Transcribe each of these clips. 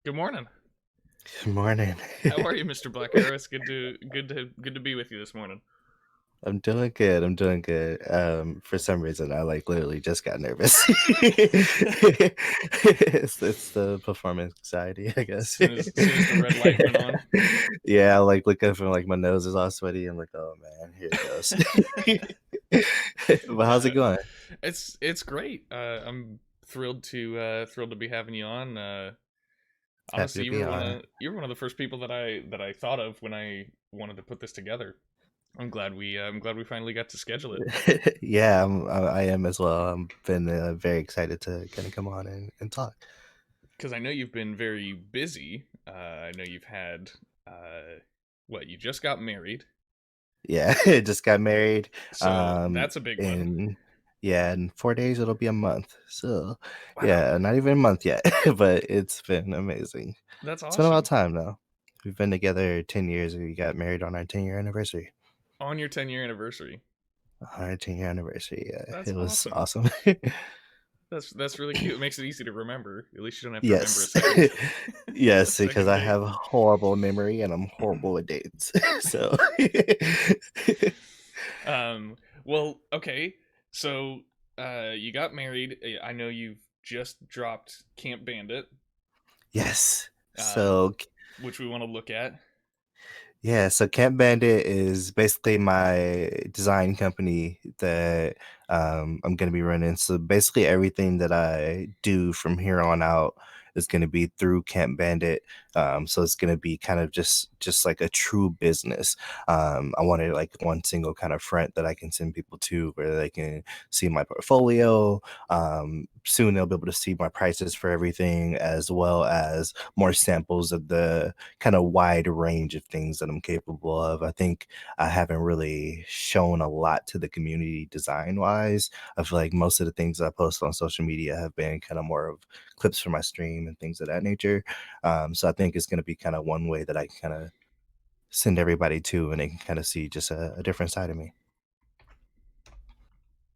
Good morning. Good morning. How are you, Mr. Black Arrow? It's good to be with you this morning. I'm doing good. I'm doing good. For some reason, I like literally just got nervous. It's the performance anxiety, I guess. As soon as the red light went on. Yeah, I like looking from like my nose is all sweaty. I'm like, oh man, here it goes. But how's it Uh, going? it's great. I'm thrilled to be having you on. Happy Honestly, to be on it. you were one of the first people that I thought of when I wanted to put this together. I'm glad we finally got to schedule it Yeah, I am as well. I've been very excited to kind of come on and talk. because I know you've been very busy. I know you've had what you just got married, Yeah, just got married. so Um, that's a big one. in yeah, in 4 days it'll be a month. So, Wow, yeah, not even a month yet, but it's been amazing. that's It's been about awesome. time now. We've been together 10 years. We got married on our 10-year anniversary. On your 10-year anniversary. On our 10-year anniversary. Yeah, That's it was awesome. awesome. That's really cute. It makes it easy to remember. At least you don't have to remember a Yes. second a Yes, because second I date. have a horrible memory and I'm horrible with dates. So, um well, okay. So you got married. I know you've just dropped Camp Bandit, yes. um So which we want to look at. yeah, so Kamp Bandit is basically my design company that I'm going to be running. So basically, everything that I do from here on out is going to be through Kamp Bandit. So it's going to be kind of just like a true business. I wanted like one single kind of front that I can send people to where they can see my portfolio. Soon they'll be able to see my prices for everything, as well as more samples of the kind of wide range of things that I'm capable of. I think I haven't really shown a lot to the community design wise. I feel like most of the things I post on social media have been kind of more of clips from my stream and things of that nature. So I think it's going to be kind of one way that I can kind of send everybody to and they can kind of see just a different side of me.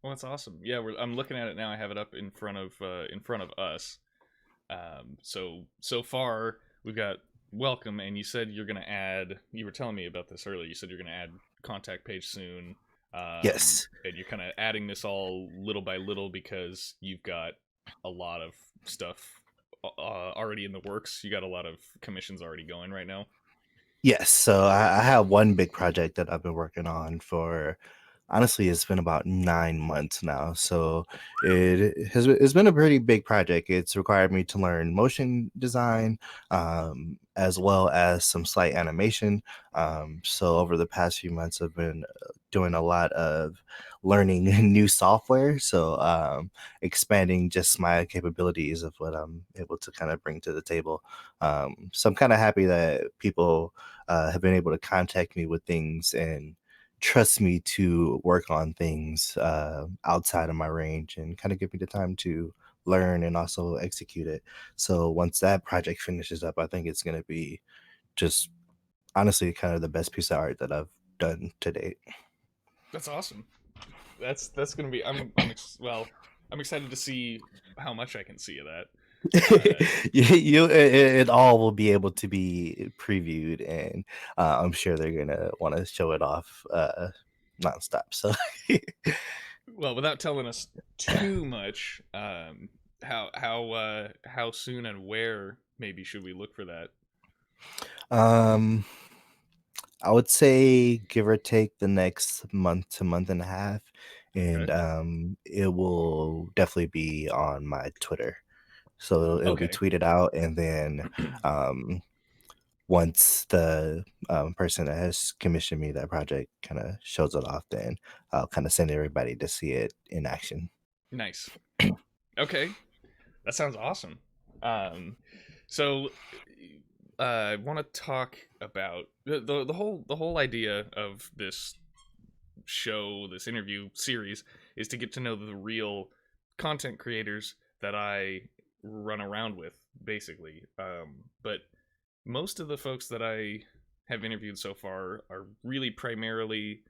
Well, that's awesome. Yeah, I'm looking at it now. I have it up in front of us. So far we've got welcome, and you said you're gonna add. You were telling me about this earlier. You said you're gonna add contact page soon, Yes. and you're kind of adding this all little by little because you've got a lot of stuff already in the works. You got a lot of commissions already going right now. Yes. So I have one big project that I've been working on for honestly, it's been about 9 months now. So it's been a pretty big project. It's required me to learn motion design, as well as some slight animation. So over the past few months, I've been doing a lot of learning new software. So expanding just my capabilities of what I'm able to kind of bring to the table. So I'm kind of happy that people have been able to contact me with things and trust me to work on things outside of my range and kind of give me the time to learn and also execute it. So once that project finishes up, I think it's going to be just honestly kind of the best piece of art that I've done to date. That's awesome. That's gonna be. Well, I'm excited to see how much I can see of that. Uh, It all will be able to be previewed, and I'm sure they're gonna want to show it off nonstop. So well, without telling us too much, how soon and where maybe should we look for that? um I would say give or take the next month to month and a half, and, Okay. it will definitely be on my Twitter. So it'll be Okay. tweeted out, and then, um, once the, person that has commissioned me that project kinda shows it off, then I'll kinda send everybody to see it in action. Nice. Okay. That sounds awesome. Um, so I want to talk about the whole idea of this show, this interview series, is to get to know the real content creators that I run around with, basically. But most of the folks that I have interviewed so far are really primarily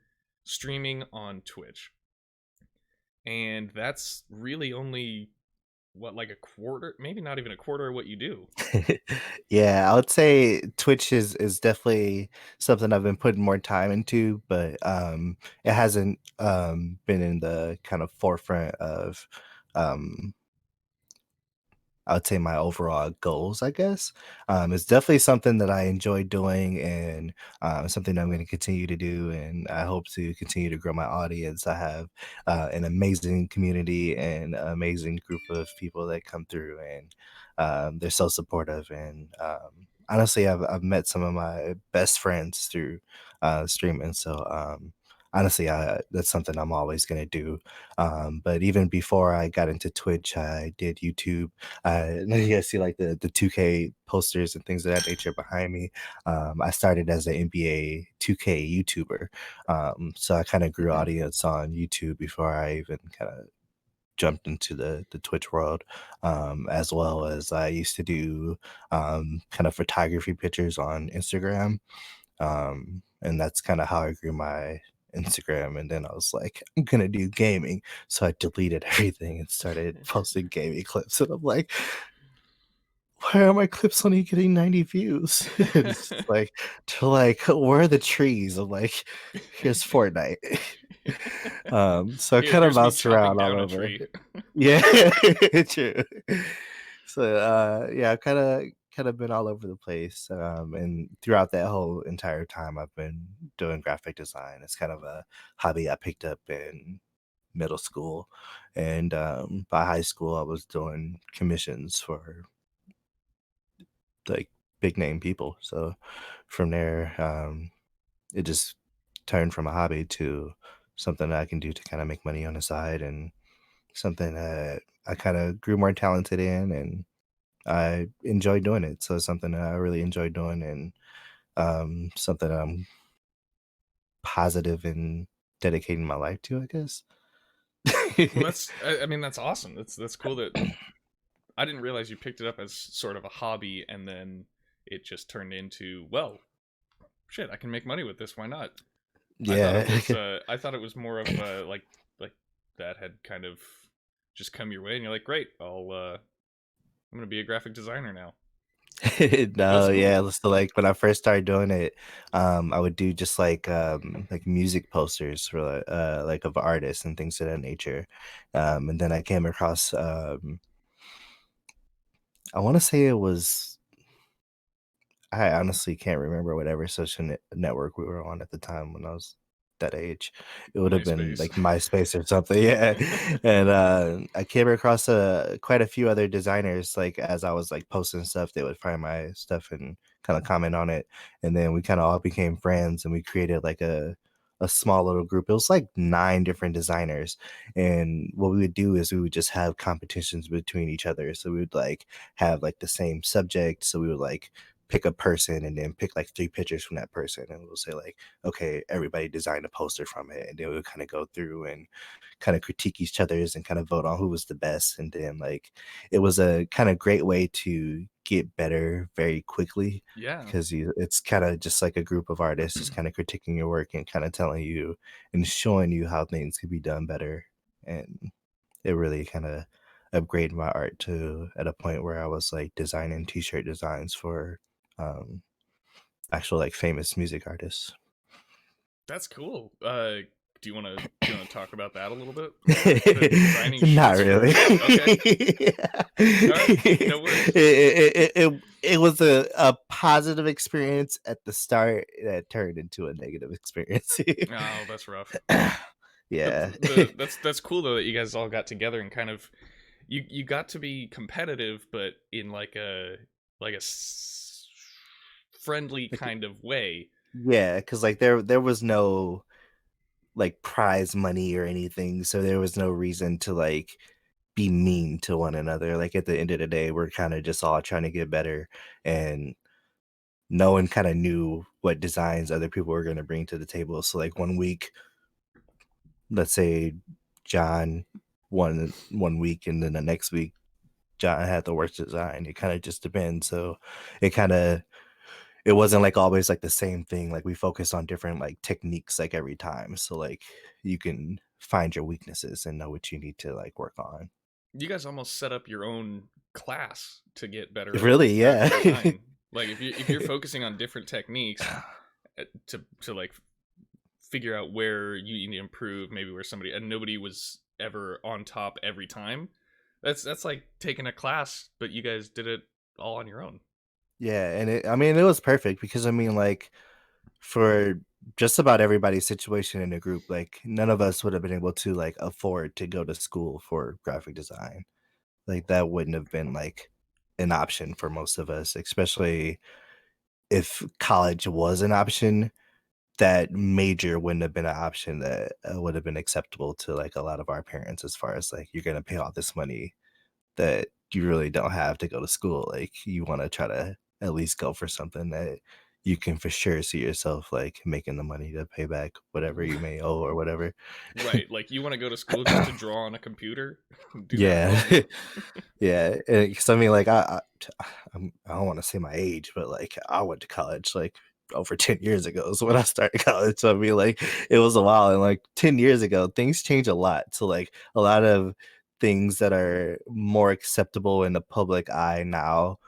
streaming on Twitch, and that's really only what, like a quarter, maybe not even a quarter of what you do. Yeah, I would say Twitch is definitely something I've been putting more time into, but it hasn't been in the kind of forefront of um I would say my overall goals, I guess. It's definitely something that I enjoy doing and something I'm going to continue to do. And I hope to continue to grow my audience. I have an amazing community and an amazing group of people that come through, and they're so supportive. And honestly, I've met some of my best friends through streaming. So, honestly, that's something I'm always going to do. But even before I got into Twitch, I did YouTube. You guys see like the 2K posters and things of that nature behind me. I started as an NBA 2K YouTuber, so I kind of grew audience on YouTube before I even kind of jumped into the Twitch world, as well as I used to do kind of photography pictures on Instagram, and that's kind of how I grew my Instagram. And then I was like, I'm gonna do gaming, so I deleted everything and started posting gaming clips. And I'm like, why are my clips only getting 90 views? It's just like, to like, where are the trees? I'm like, here's Fortnite. So I kind of Here's me bounced chopping around all down a over. tree. Yeah, true. So yeah, I've kind of been all over the place. And throughout that whole entire time I've been doing graphic design. It's kind of a hobby I picked up in middle school. And by high school I was doing commissions for like big name people. So from there, it just turned from a hobby to something that I can do to kind of make money on the side, and something that I kind of grew more talented in, and I enjoy doing it. So it's something that I really enjoy doing, and something that I'm positive in dedicating my life to, I guess. Well, I mean, that's awesome. That's cool that I didn't realize you picked it up as sort of a hobby and then it just turned into, well, shit, I can make money with this. Why not? Yeah. I thought it was more of like that had kind of just come your way and you're like, great, I'm gonna be a graphic designer now. Well, No, that's yeah, cool. so, like, when I first started doing it, I would do just, like, music posters for, like, of artists and things of that nature, and then I came across, I wanna say it was, I honestly can't remember whatever social network we were on at the time when I was that age. It would have been MySpace. like MySpace or something, yeah. And I came across quite a few other designers. Like as I was like posting stuff, they would find my stuff and kind of comment on it. And then we kind of all became friends, and we created like a small little group. It was like 9 different designers, and what we would do is we would just have competitions between each other. So we would like have like the same subject. So we would like pick a person and then pick like 3 pictures from that person, and we'll say like, okay, everybody design a poster from it, and then we'll kind of go through and kind of critique each other's and kind of vote on who was the best. And then like it was a kind of great way to get better very quickly, Yeah, because it's kind of just like a group of artists just kind of critiquing your work and kind of telling you and showing you how things could be done better. And it really kind of upgraded my art to at a point where I was like designing t-shirt designs for um actual like famous music artists. that's cool. Do you want to talk about that a little bit? The designing Not shirts really. for okay, all right, no worries. It was a positive experience at the start that turned into a negative experience. Oh, that's rough. But Yeah. that's cool though that you guys all got together and kind of you got to be competitive, but in like a friendly Like, kind of way. yeah, because like there was no like prize money or anything, so there was no reason to like be mean to one another. Like at the end of the day, we're kind of just all trying to get better, and no one kind of knew what designs other people were going to bring to the table. So like one week, let's say John won one week, and then the next week John had the worst design. It kind of just depends. So it kind of, it wasn't like always like the same thing. Like we focus on different like techniques like every time. So like you can find your weaknesses and know what you need to like work on. you guys almost set up your own class to get better at Really, yeah. graphic design. Like if you're focusing on different techniques to like figure out where you need to improve, maybe where somebody and nobody was ever on top every time. That's like taking a class, but you guys did it all on your own. Yeah, and I mean, it was perfect because I mean, like, for just about everybody's situation in the group, like, none of us would have been able to like afford to go to school for graphic design. Like, that wouldn't have been like an option for most of us, especially if college was an option. That major wouldn't have been an option that would have been acceptable to like a lot of our parents, as far as like you're gonna pay all this money that you really don't have to go to school. Like, you want to try to at least go for something that you can for sure see yourself like making the money to pay back whatever you may owe or whatever. Right. Like you want to go to school just to draw on a computer? Do that Yeah. wrong. Yeah, because I mean, like, I don't want to say my age, but like, I went to college like over 10 years ago is when I started college. So I mean, like, it was a while, and like 10 years ago, things change a lot. So like, a lot of things that are more acceptable in the public eye now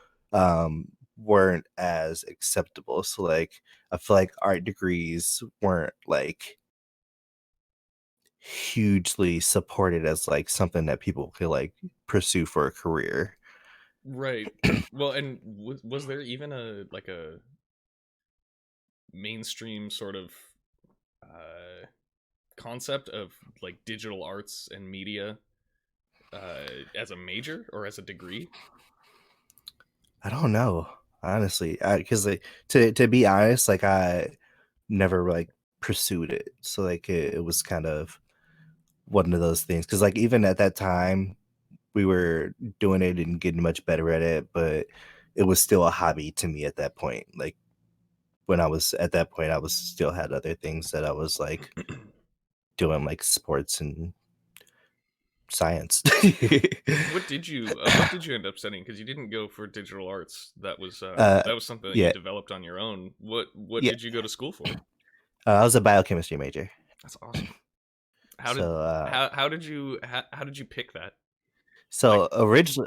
weren't as acceptable. So like, I feel like art degrees weren't like hugely supported as like something that people could like pursue for a career. Right. Well, and was there even a like a mainstream sort of uh concept of like digital arts and media as a major or as a degree? I don't know, honestly, because like, to be honest, like, I never like pursued it, so like it was kind of one of those things. Because like even at that time, we were doing it and getting much better at it, but it was still a hobby to me at that point. Like, when I was at that point, I was still had other things that I was like doing, like sports and science. What did you end up studying? Because you didn't go for digital arts. uh, That was something that you yeah, developed on your own. What yeah. did you go to school for? I was a biochemistry major, That's awesome. How did so how did you pick that? Like,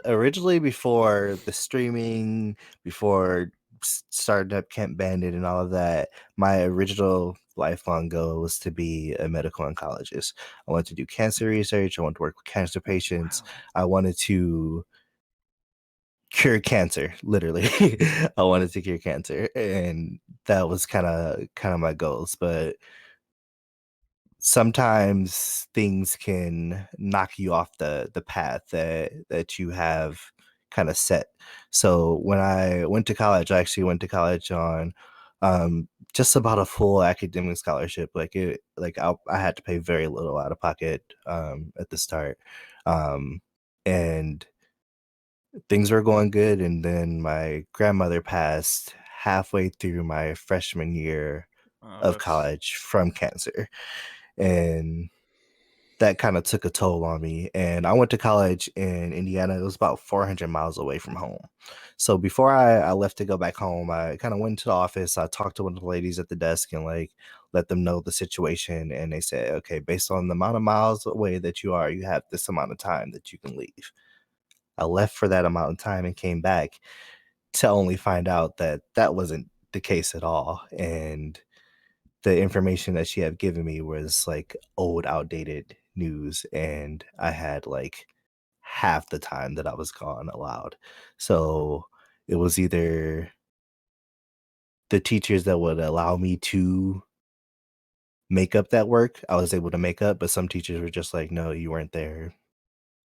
originally before the streaming, before starting up Kamp Bandit and all of that, my original lifelong goal was to be a medical oncologist. I wanted to do cancer research. I wanted to work with cancer patients. wow. I wanted to cure cancer, literally. I wanted to cure cancer, and that was kind of my goals. But sometimes things can knock you off the path that you have kind of set. So when I went to college, I actually went to college on just about a full academic scholarship. Like, I had to pay very little out of pocket at the start. Um and things were going good, and then my grandmother passed halfway through my freshman year of That's college from cancer. And that kinda took a toll on me, and I went to college in Indiana. It was about 400 miles away from home. So before I left to go back home, I kinda went to the office. I talked to one of the ladies at the desk and, like, let them know the situation, and they said, "Okay, based on the amount of miles away that you are, you have this amount of time that you can leave." I left for that amount of time and came back to only find out that that wasn't the case at all, and the information that she had given me was like old, outdated news, and I had like half the time that I was gone allowed. So it was either the teachers that would allow me to make up that work, I was able to make up, but some teachers were just like, no, you weren't there.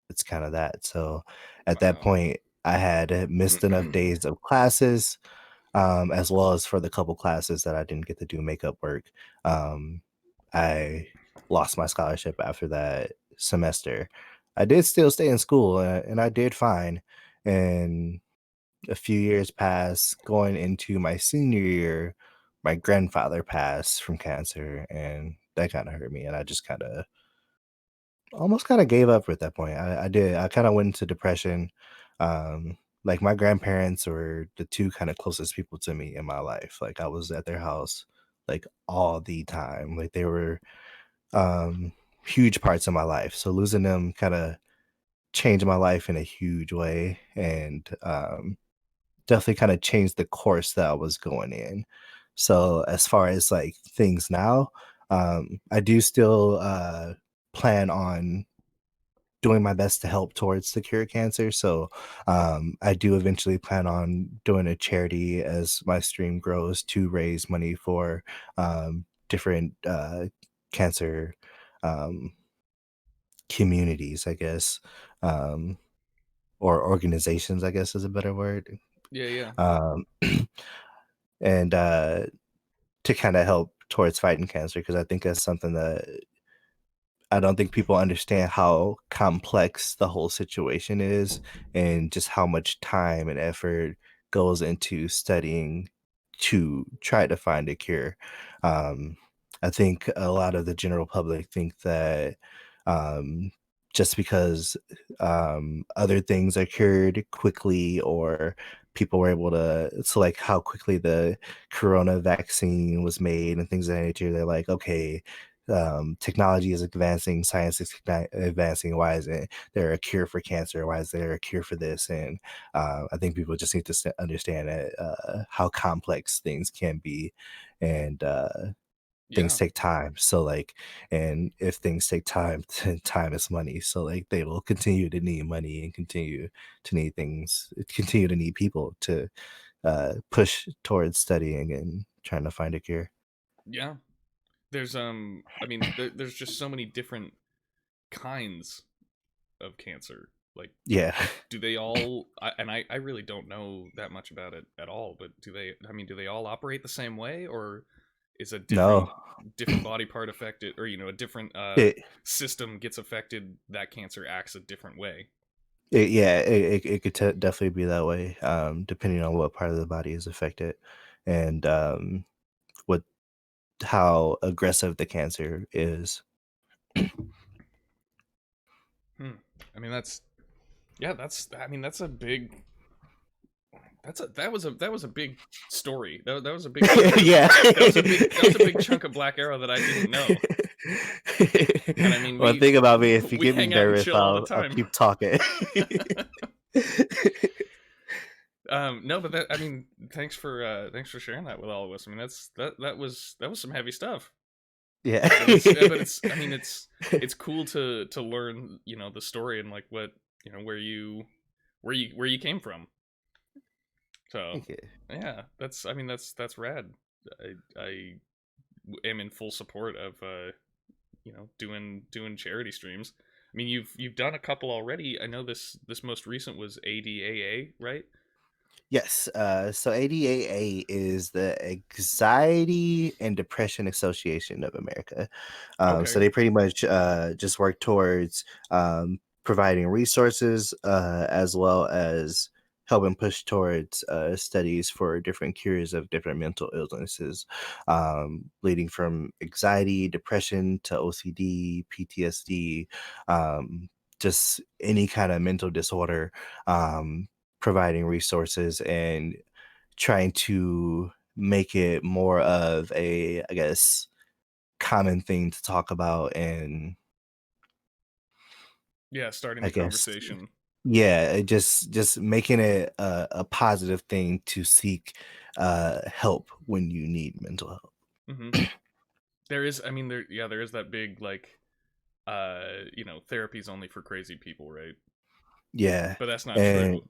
It's kind of that. So at that wow. point, I had missed enough days of classes, as well as for the couple classes that I didn't get to do makeup work. Um, I lost my scholarship after that semester. I did still stay in school, and I did fine. And a few years passed. Going into my senior year, my grandfather passed from cancer, and that kind of hurt me. And I just kind of almost kind of gave up at that point. I did. I kind of went into depression. Like, my grandparents were the two kind of closest people to me in my life. Like, I was at their house like all the time. Like, they were huge parts of my life. So losing them kind of changed my life in a huge way, and definitely kind of changed the course that I was going in. So as far as like things now, I do still plan on doing my best to help towards the cure of cancer. So I do eventually plan on doing a charity as my stream grows to raise money for different cancer um, communities, I guess, um, or organizations, I guess is a better word. Yeah, yeah, Um, and to kind of help towards fighting cancer, because I think that's something that I don't think people understand how complex the whole situation is and just how much time and effort goes into studying to try to find a cure. Um, I think a lot of the general public think that um, just because other things are cured quickly, or people were able to, so like how quickly the corona vaccine was made and things of that nature, they're like, okay, technology is advancing, science is advancing. Why isn't there a cure for cancer? Why is there a cure for this? And I think people just need to understand that, how complex things can be, and things yeah, take time. So like, and if things take time, time is money. So like, they will continue to need money and continue to need things, continue to need people to push towards studying and trying to find a cure. yeah. There's I mean, there's just so many different kinds of cancer. Like, Yeah. do they all? I really don't know that much about it at all. But do they? I mean, do they all operate the same way, or is a No. different body part affected, or a different It system gets affected? That cancer acts a different way. Yeah, it could definitely be that way, depending on what part of the body is affected, and what how aggressive the cancer is. Hmm. I mean, that's yeah. That's I mean, that's a big. That was a big story. That was a big chunk of Yeah. that was a big chunk of Black Arrow that I didn't know. And I mean, One thing about me, if you we get me hang out and nervous, chill all the I'll time. keep talking. No, but that I mean, thanks for sharing that with all of us. I mean, that was some heavy stuff. Yeah. But it's I mean it's cool to learn the story and like what where you came from. So Thank you. yeah, that's I mean that's rad. I am in full support of doing charity streams. I mean you've done a couple already. I know this most recent was ADAA, right? Yes. So ADAA is the Anxiety and Depression Association of America. So Okay. they pretty much just work towards providing resources, as well as helping push towards studies for different cures of different mental illnesses, leading from anxiety, depression to OCD, PTSD, just any kind of mental disorder. Providing resources and trying to make it more of a, I guess, common thing to talk about, and Yeah, starting I the guess, conversation. yeah, just making it a positive thing to seek help when you need mental help. Hmm. There is, I mean, there is that big like, therapy's only for crazy people, right? Yeah, But that's not and true.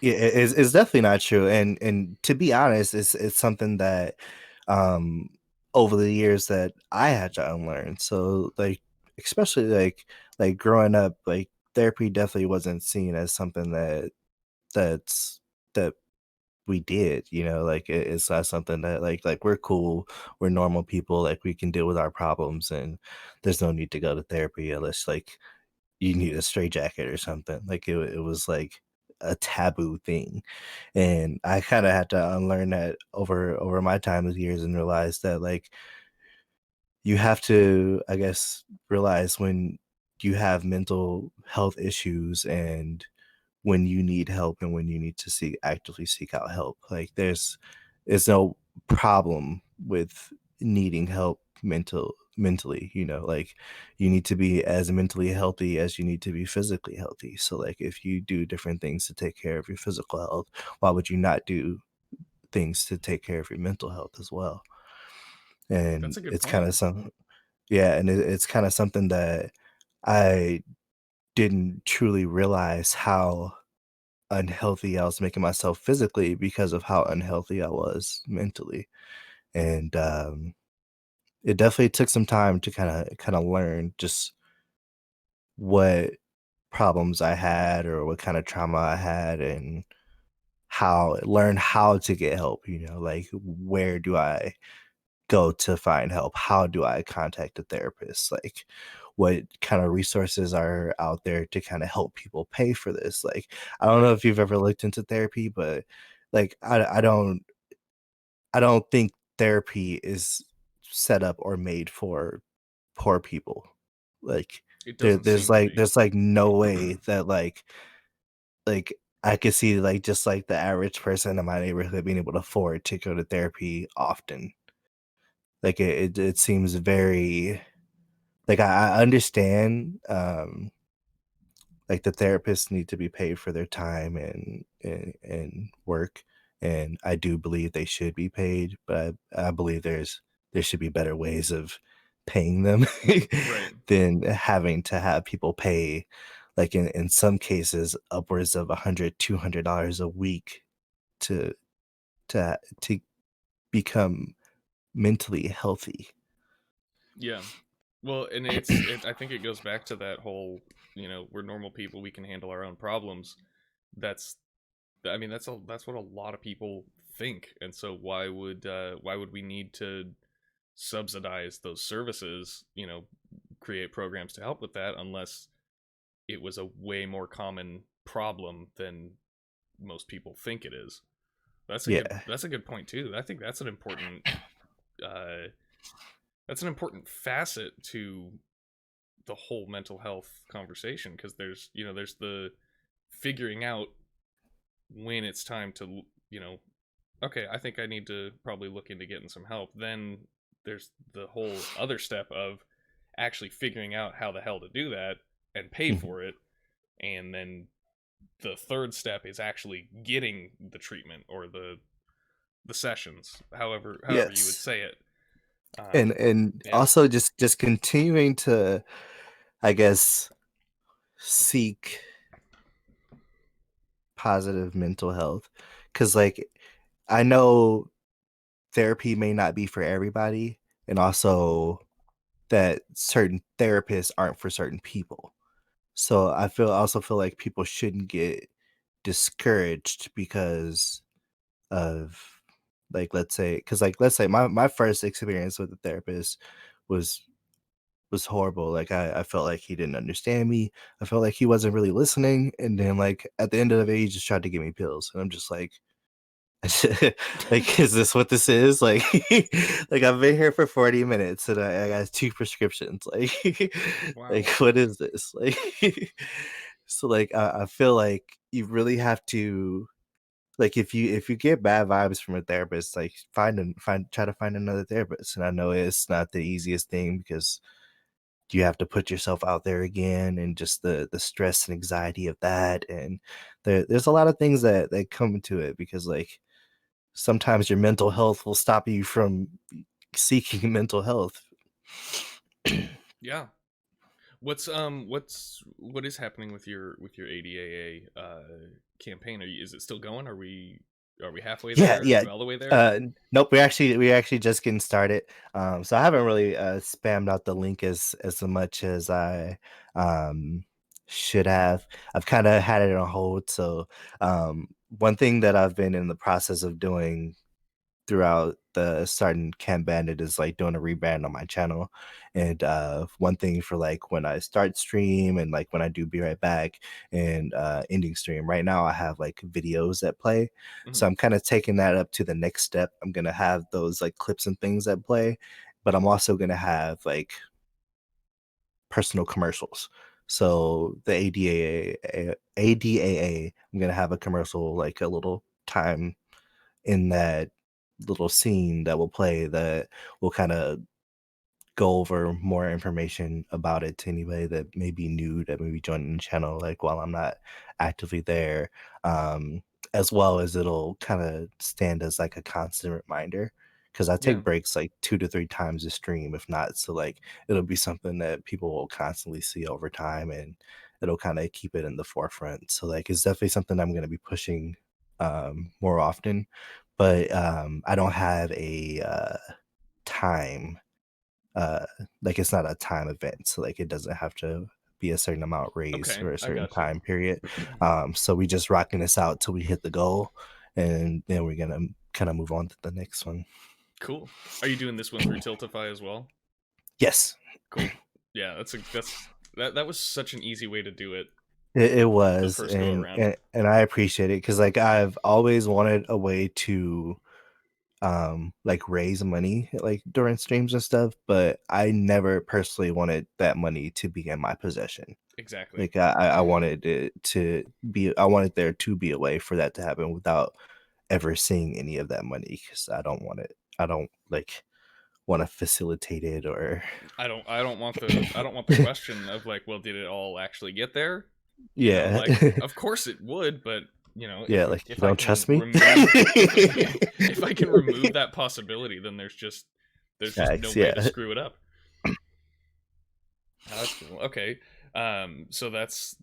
yeah, it's definitely not true, and to be honest, it's something that, um, over the years that I had to unlearn. So, like, especially like growing up, like therapy definitely wasn't seen as something that's that we did. Like it's not something that like we're cool, we're normal people, like we can deal with our problems, and there's no need to go to therapy unless like you need a straitjacket or something. Like it was like a taboo thing, and I kind of had to unlearn that over my time of years and realize that like you have to, I guess, realize when you have mental health issues and when you need help and when you need to actively seek out help. Like there's no problem with needing help mentally, like you need to be as mentally healthy as you need to be physically healthy. So like if you do different things to take care of your physical health, why would you not do things to take care of your mental health as well? And That's a good it's point. kind of some yeah, and it's kind of something that I didn't truly realize how unhealthy I was making myself physically because of how unhealthy I was mentally. And it definitely took some time to kind of learn just what problems I had or what kind of trauma I had and how learn how to get help, like where do I go to find help? How do I contact a therapist? Like what kind of resources are out there to kind of help people pay for this? Like I don't know if you've ever looked into therapy, but like I don't think therapy is set up or made for poor people. Like It there doesn't there's seem to like be. there's like no way that like I could see like just like the average person in my neighborhood being able to afford to go to therapy often. Like it seems very like I understand like the therapists need to be paid for their time and work, and I do believe they should be paid, but I believe there should be better ways of paying them Right. than having to have people pay like in some cases upwards of $100 $200 a week to to become mentally healthy. Yeah. Well, and I think it goes back to that whole, we're normal people, we can handle our own problems. That's I mean, that's what a lot of people think. And so why would we need to subsidize those services, create programs to help with that unless it was a way more common problem than most people think it is. Yeah. That's a good point too. I think uh that's an important facet to the whole mental health conversation because there's the figuring out when it's time to, okay, I think I need to probably look into getting some help. Then there's the whole other step of actually figuring out how the hell to do that and pay Mhm. for it. And then the third step is actually getting the treatment or the sessions, however you would Yes. say it. And Yeah. also just continuing to, I guess, seek positive mental health, because like, I know therapy may not be for everybody, and also that certain therapists aren't for certain people. So I also feel like people shouldn't get discouraged because of like, let's say my first experience with a therapist was horrible. Like I felt like he didn't understand me. I felt like he wasn't really listening. And then like at the end of the day, he just tried to give me pills. And I'm just like, like, is this what this is? Like, like I've been here for 40 minutes and I got two prescriptions. Like, like Wow. what is this? Like, so like I feel like you really have to like if you get bad vibes from a therapist, like try to find another therapist. And I know it's not the easiest thing because you have to put yourself out there again and just the stress and anxiety of that. And there's a lot of things that come into it because like sometimes your mental health will stop you from seeking mental health. Yeah. What is happening with your ADAA campaign? Is it still going? Are we halfway Yeah, there? Are yeah. we all the way there? Nope, we actually just getting started. So I haven't really spammed out the link as much as I should have. I've kind of had it on hold. So one thing that I've been in the process of doing throughout the starting Kamp Bandit is like doing a rebrand on my channel. And one thing for like when I start stream and like when I do be right back and ending stream, right now I have like videos that play. Hmm. So I'm kind of taking that up to the next step. I'm gonna have those like clips and things that play, but I'm also gonna have like personal commercials. So the ADAA, I'm gonna have a commercial, like a little time in that little scene that will play that will kind of go over more information about it to anybody that may be new, that may be joining the channel, like while I'm not actively there. Um, as well as it'll kind of stand as like a constant reminder because I Yeah. take breaks like 2 to 3 times a stream, if not. So like it'll be something that people will constantly see over time, and it'll kind of keep it in the forefront. So like it's definitely something I'm going to be pushing more often, but I don't have a time uh like it's not a time event, so like it doesn't have to be a certain amount raised Okay, for a I certain got you. time period. So we just rocking this out till we hit the goal, and then we're gonna kind of move on to the next one. Cool. Are you doing this one through Tiltify as well? Yes, Cool. Yeah, that was such an easy way to do it it the was, first go around. and I appreciate it because like I've always wanted a way to like raise money like during streams and stuff, but I never personally wanted that money to be in my possession. Exactly. Like I wanted it to be, I wanted there to be a way for that to happen without ever seeing any of that money, because I don't want it. I don't like want to facilitate it or I don't want the question of like, well, did it all actually get there? You know, yeah. like of course it would, but you know, Yeah, like you if I don't can trust me. remove if I can remove that possibility, then there's just no Facts, way to yeah. screw it up. Oh, that's cool. Okay. So that's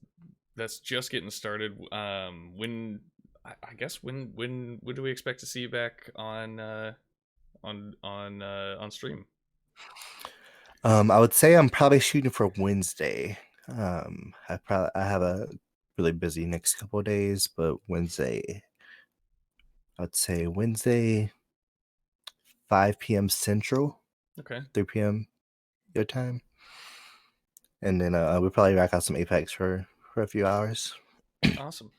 just getting started. When I guess when do we expect to see you back on stream? I would say I'm probably shooting for Wednesday. I have a really busy next couple of days, but Wednesday, I'd say Wednesday, 5 p.m. Central, Okay. 3 p.m. your time. And then we'll probably rack out some Apex for a few hours. Awesome.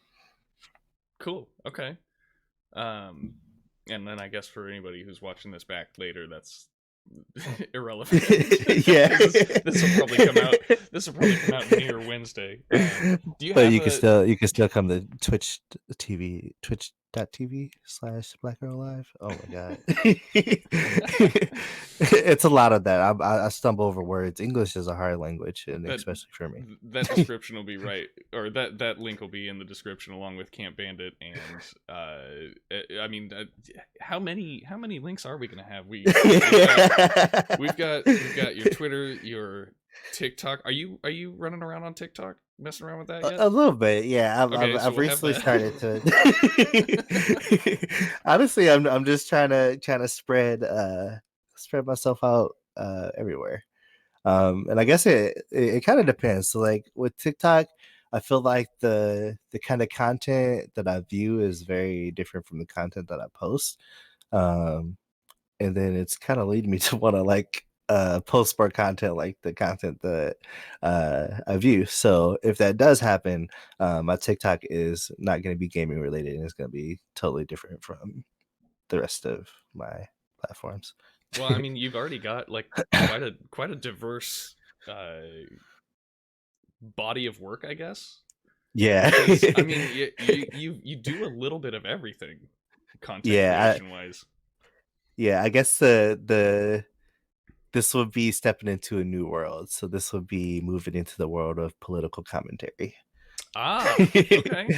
Cool. Okay. Um, and then I guess for anybody who's watching this back later, that's irrelevant Yeah. because this will probably come out. This will probably come out near Wednesday. Do you But have a? you can still come to Twitch TV, twitch.tv/BlackArrowLIve. Oh my god. It's a lot of that. I stumble over words. English is a hard language, and that especially for me. that description will be right, or that link will be in the description along with Camp Bandit. And I mean, how many links are we gonna have? We've got your Twitter, your TikTok. Are you running around on TikTok, messing around with that yet? A little bit, yeah. Okay, so I've we'll have recently started that. to. Honestly, I'm just trying to spread myself out everywhere. And I guess it kind of depends. So like with TikTok, I feel like the kind of content that I view is very different from the content that I post. Um, and then it's kind of leading me to want to like post more content like the content that I view. So if that does happen, my TikTok is not going to be gaming related, and it's going to be totally different from the rest of my platforms. Well, I mean, you've already got like quite a diverse uh, body of work, I guess. Yeah. Because I mean, you do a little bit of everything, content Yeah, creation wise. I guess the this would be stepping into a new world. So this would be moving into the world of political commentary. Ah, okay.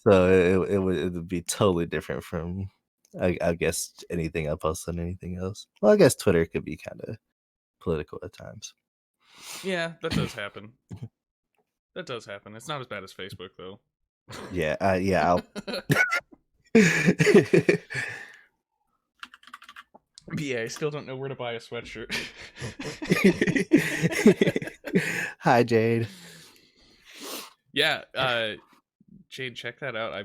So it would be totally different from I guess anything I post on anything else. Well, I guess Twitter could be kind of political at times. Yeah, that does happen. That does happen. It's not as bad as Facebook though. Yeah, yeah. But yeah, I still don't know where to buy a sweatshirt. Hi, Jade. Yeah, Jade, check that out. I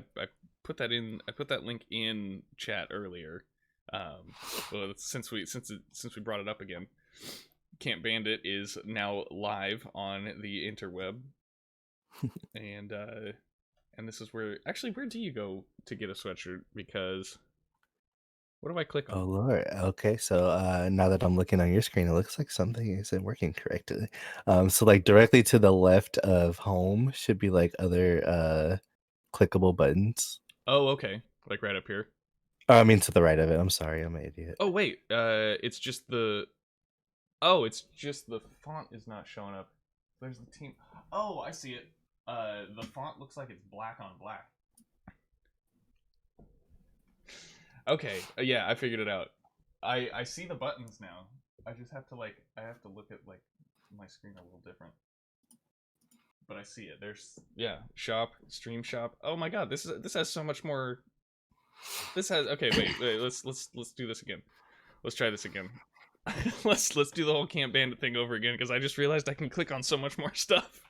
put that in. I put that link in chat earlier. Well, since we brought it up again, Camp Bandit is now live on the interweb, and this is where actually where do you go to get a sweatshirt? Because what do I click Oh on? Lord. Okay, so now that I'm looking on your screen, it looks like something isn't working correctly. So like directly to the left of home should be like other clickable buttons. Oh, okay, like right up here. Oh, I mean to the right of it. I'm sorry, I'm an idiot. Oh wait, it's just the Oh, it's just the font is not showing up. There's the team. Oh, I see it. The font looks like it's black on black. Okay, yeah, I figured it out. I see the buttons now. I just have to I have to look at like my screen a little different. But I see it. There's yeah, shop, stream shop. Oh my god, this has so much more. This has okay. Wait. Let's do this again. Let's try this again. let's do the whole Camp Bandit thing over again because I just realized I can click on so much more stuff.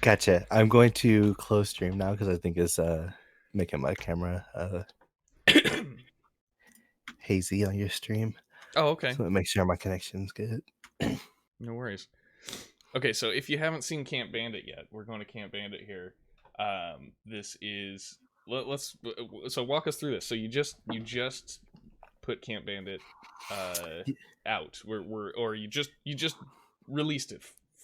Gotcha. I'm going to close stream now because I think it's making my camera hazy on your stream. Oh, okay. So make sure my connection's good. No worries. Okay, so if you haven't seen Camp Bandit yet, we're going to Camp Bandit here. This is let's so walk us through this. So you just put Camp Bandit out. Or you just released it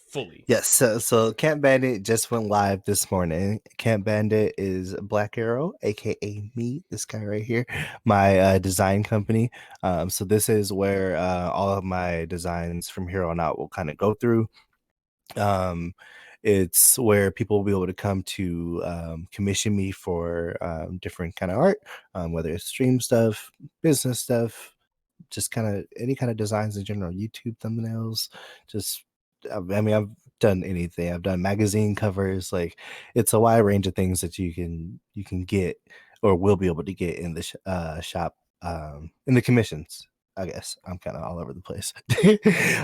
fully. Yes, so Camp Bandit just went live this morning. Camp Bandit is Black Arrow, aka me, this guy right here, my design company. So this is where all of my designs from here on out will kind of go through. It's where people will be able to come to commission me for different kind of art, whether it's stream stuff, business stuff, just kind of any kind of designs in general, YouTube thumbnails, just I mean, I've done anything. I've done magazine covers. Like, it's a wide range of things that you can get or will be able to get in the shop, in the commissions. I guess I'm kind of all over the place.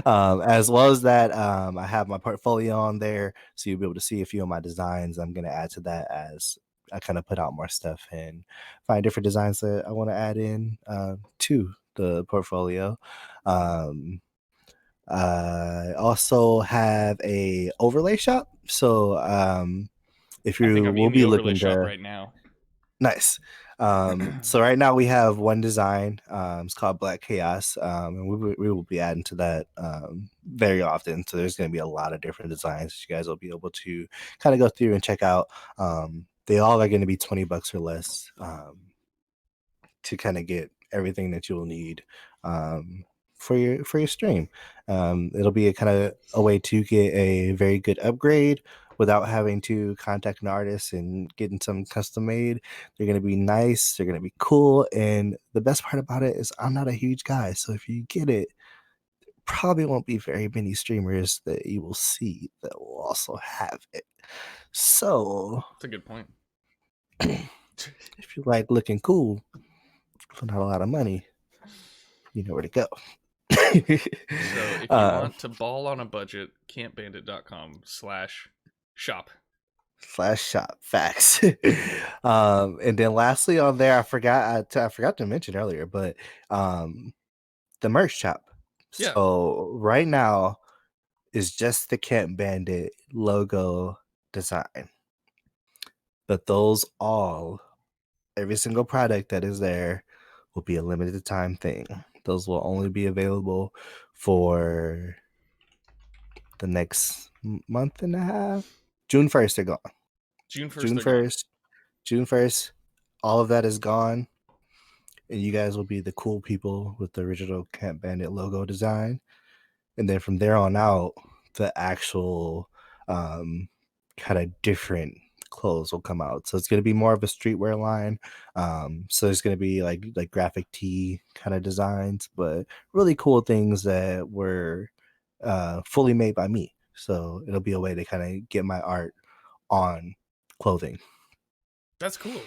As well as that, I have my portfolio on there, so you'll be able to see a few of my designs. I'm going to add to that as I kind of put out more stuff and find different designs that I want to add in to the portfolio. I also have a overlay shop. So if I think you I'm will in the be overlay looking shop to right now. nice. So right now we have one design. It's called Black Chaos, and we will be adding to that very often. So there's going to be a lot of different designs that you guys will be able to kind of go through and check out. They all are going to be $20 or less to kind of get everything that you'll need for your stream. It'll be a kind of a way to get a very good upgrade without having to contact an artist and getting some custom made. They're going to be nice, they're going to be cool, and the best part about it is I'm not a huge guy, so if you get it, probably won't be very many streamers that you will see that will also have it. So That's a good point. if you like looking cool for not a lot of money, you know where to go. So if you want to ball on a budget, campbandit.com/shop. /shop facts. And then lastly on there, I forgot to mention earlier, but the merch shop. Yeah. So right now is just the Kamp Bandit logo design, but every single product that is there will be a limited time thing. Those will only be available for the next month and a half. June 1st, they're gone. June 1st, June they're gone. 1st. June 1st, all of that is gone. And you guys will be the cool people with the original Kamp Bandit logo design. And then from there on out, the actual kind of different clothes will come out. So it's going to be more of a streetwear line. So there's going to be like graphic tee kind of designs, but really cool things that were fully made by me. So it'll be a way to kind of get my art on clothing. That's cool.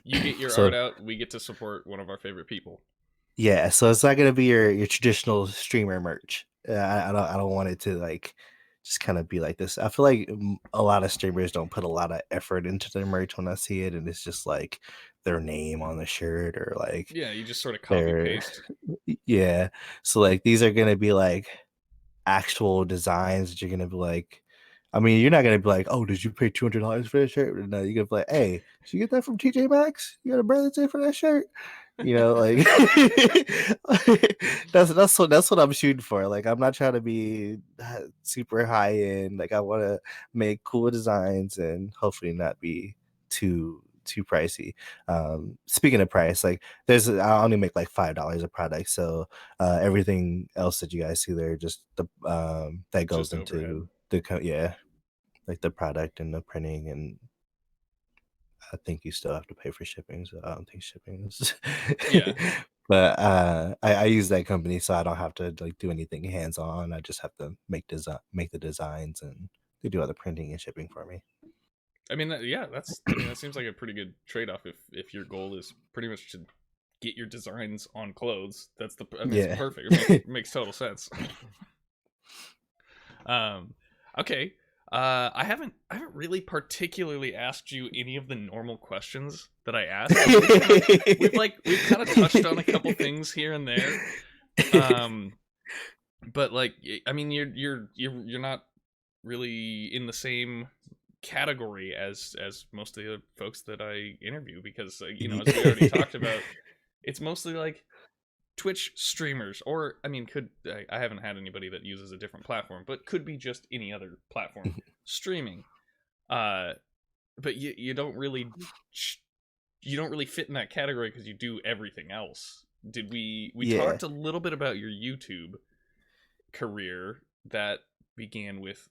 You get your So art out, we get to support one of our favorite people. yeah, so it's not gonna be your traditional streamer merch. I don't want it to like just kind of be like this. I feel like a lot of streamers don't put a lot of effort into their merch when I see it, and it's just like their name on the shirt or like Yeah, you just sort of copy their paste. yeah. So like these are gonna be like actual designs that you're gonna be like. I mean, you're not gonna be like, "Oh, did you pay $200 for that shirt?" No, you're gonna be like, "Hey, did you get that from TJ Maxx? You got a birthday for that shirt?" You know, like that's what I'm shooting for. Like, I'm not trying to be super high end. Like, I want to make cool designs and hopefully not be too too pricey. Speaking of price, like I only make like $5 a product, so everything else that you guys see there, just the that goes Just overhead. into yeah, like the product and the printing, and I think you still have to pay for shipping, so I don't think shipping is. Yeah. But I use that company, so I don't have to like do anything hands on. I just have to make the designs, and they do all the printing and shipping for me. I mean, yeah, I mean, that seems like a pretty good trade off if your goal is pretty much to get your designs on clothes. I mean, it's Yeah. perfect. It makes total sense. um, okay. I haven't really particularly asked you any of the normal questions that I ask. Like we've kind of touched on a couple things here and there. Um, but like, I mean, you're not really in the same category as most of the folks that I interview, because as we already talked about, it's mostly like Twitch streamers, or I mean, I haven't had anybody that uses a different platform, but could be just any other platform streaming. Uh, but you don't really fit in that category because you do everything else. Did we Yeah. talked a little bit about your YouTube career that began with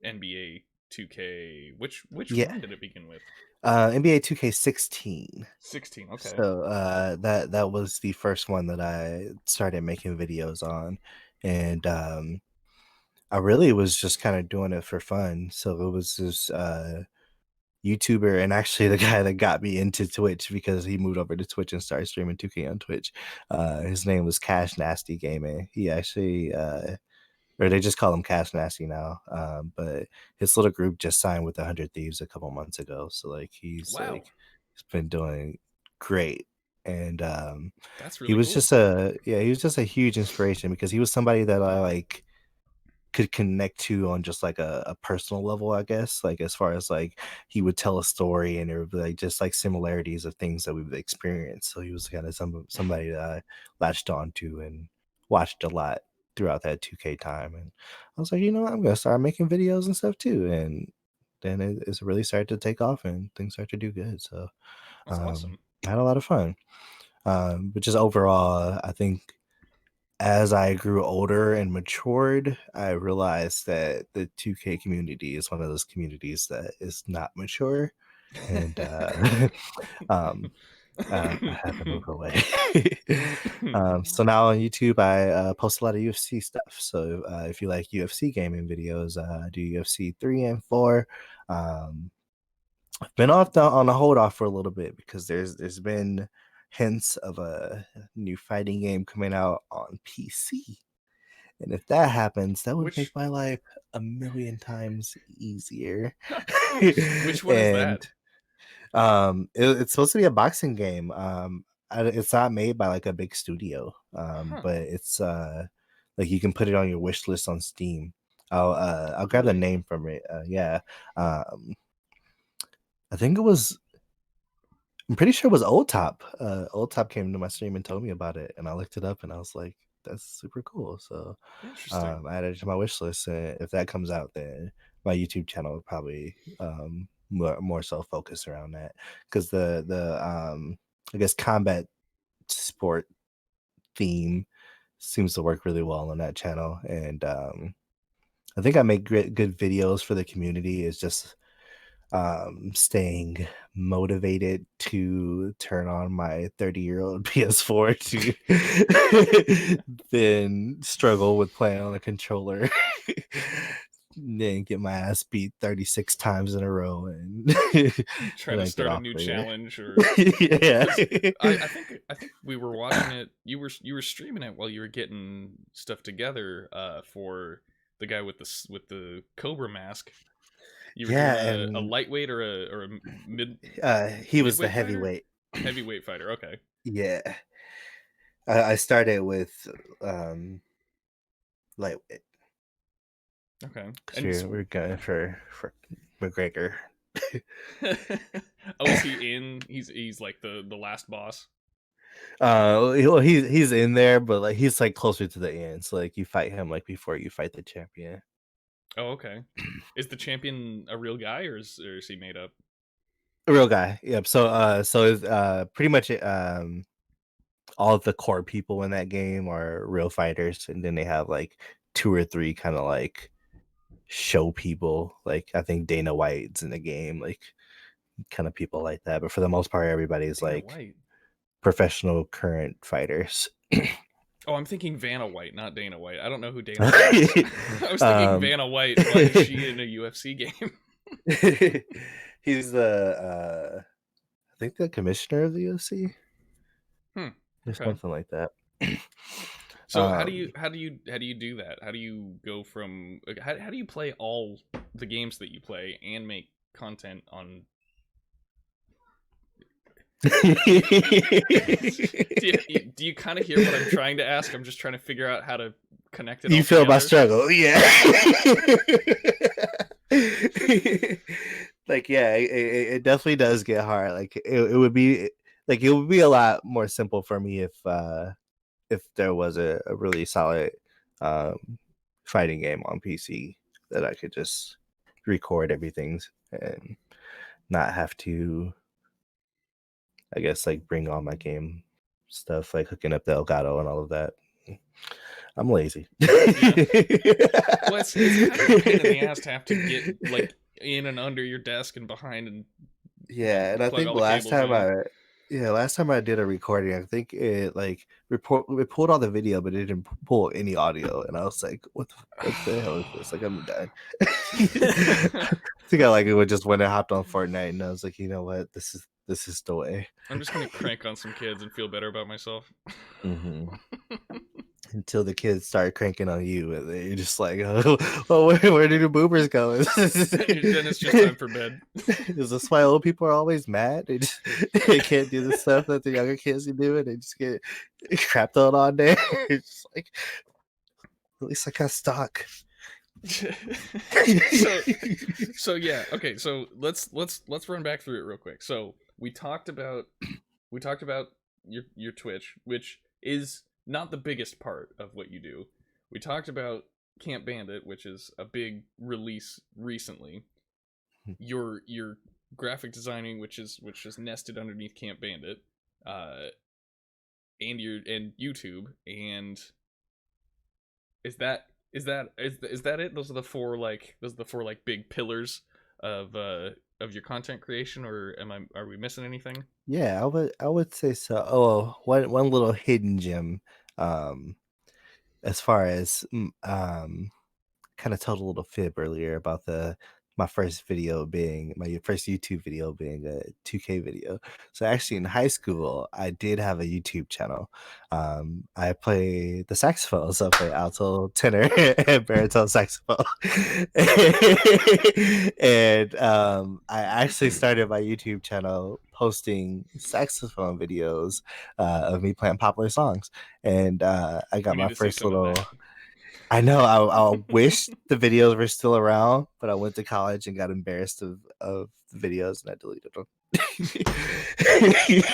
NBA 2K. Which Yeah. one did it begin with? NBA 2K16. 16. Okay. So that was the first one that I started making videos on, and I really was just kind of doing it for fun. So it was this YouTuber, and actually the guy that got me into Twitch, because he moved over to Twitch and started streaming 2K on Twitch. His name was Cash Nasty Gaming. He actually or they just call him Cash Nasty now. But his little group just signed with 100 Thieves a couple months ago. So Wow, he's been doing great. And that's he really was cool. just a yeah, he was just a huge inspiration, because he was somebody that I like could connect to on just like a personal level, I guess. Like as far as like he would tell a story, and there would be like just like similarities of things that we've experienced. So he was kind of somebody that I latched on to and watched a lot throughout that 2K time. And I was like, what, I'm gonna start making videos and stuff too. And then it's really started to take off, and things start to do good. So That's awesome. I had a lot of fun. But just overall, I think as I grew older and matured, I realized that the 2K community is one of those communities that is not mature, and I had to move away. So now on YouTube, I post a lot of UFC stuff. So if you like UFC gaming videos, I do UFC 3 and 4. Um, I've been on a hold off for a little bit, because there's been hints of a new fighting game coming out on PC. And if that happens, that would make which my life a million times easier. which one is that? And it's supposed to be a boxing game. It's not made by like a big studio, Huh? but it's like you can put it on your wish list on Steam. I'll grab the Really? name from it. Yeah, I think it was. I'm pretty sure it was Old Top. Old Top came to my stream and told me about it, and I looked it up, and I was like, "That's super cool." So Interesting. I added it to my wish list. And if that comes out, then my YouTube channel would probably more so focus around that, because the I guess combat sport theme seems to work really well on that channel. And I think I make good videos for the community. Is just staying motivated to turn on my 30-year-old PS4 to then struggle with playing on a controller. Then get my ass beat 36 times in a row, and Try then to I get start a off new later. challenge, or Yeah. because I think we were watching it. You were streaming it while you were getting stuff together for the guy with the cobra mask. You were Yeah, doing a and lightweight or a he was the midweight fighter, heavyweight. heavyweight fighter. Okay, Yeah. I started with lightweight, okay, because and we're going for McGregor. oh, is he in? He's like the last boss. He's in there, but like he's like closer to the end. So like you fight him like before you fight the champion. Oh, okay. Is the champion a real guy, or is he made up? A real guy. Yep. So it's pretty much all of the core people in that game are real fighters, and then they have like two or three kind of like show people. Like I think Dana White's in the game, like kind of people like that. But for the most part, everybody's Dana like White. professional current fighters. Oh, I'm thinking Vanna White, not Dana White. I don't know who Dana White is. I was thinking um, Vanna White. Why is she in a UFC game? he's the I think the commissioner of the UFC Hmm. or Okay. something like that. So um, how do you do that? How do you go from like, how do you play all the games that you play and make content on? Do you kind of hear what I'm trying to ask? I'm just trying to figure out how to connect it You all feel my together. struggle, yeah. Like, yeah, it definitely does get hard. Like, it would be like it would be a lot more simple for me if there was a really solid um fighting game on PC that I could just record everything and not have to, I guess, like bring all my game stuff, like hooking up the Elgato and all of that. I'm lazy. Yeah. Well, it's kind of a pain in the ass to have to get like in and under your desk and behind and Yeah, and I plug think all the cables in. last time I did a recording, I think it like it pulled all the video, but it didn't pull any audio, and I was like, what the hell is this? Like I'm done. I think I like it would just went and hopped on Fortnite, and I was like, you know what, this is the way. I'm just gonna crank on some kids and feel better about myself. Hmm. Until the kids start cranking on you, and then you're just like, oh, well, where do the boomers go? Then it's just time for bed. Is this why old people are always mad? They can't do the stuff that the younger kids can do, and they just get crapped on all day. It's just like, at least I got stock. so so yeah, okay, so let's run back through it real quick. So we talked about your Twitch, which is not the biggest part of what you do. We talked about Camp Bandit, which is a big release recently. Your graphic designing, which is nested underneath Camp Bandit, uh, and YouTube, and is that it? Those are the four like big pillars of your content creation, or are we missing anything? Yeah, I would say so. Oh, one little hidden gem, um, as far as kind of told a little fib earlier about the my first video being my first YouTube video being a 2K video. So actually in high school, I did have a YouTube channel. I play the saxophone, so I play alto, tenor, and baritone saxophone. And I actually started my YouTube channel posting saxophone videos of me playing popular songs. And I We got need my to see first some of that. little I know. I wish the videos were still around, but I went to college and got embarrassed of the videos, and I deleted them.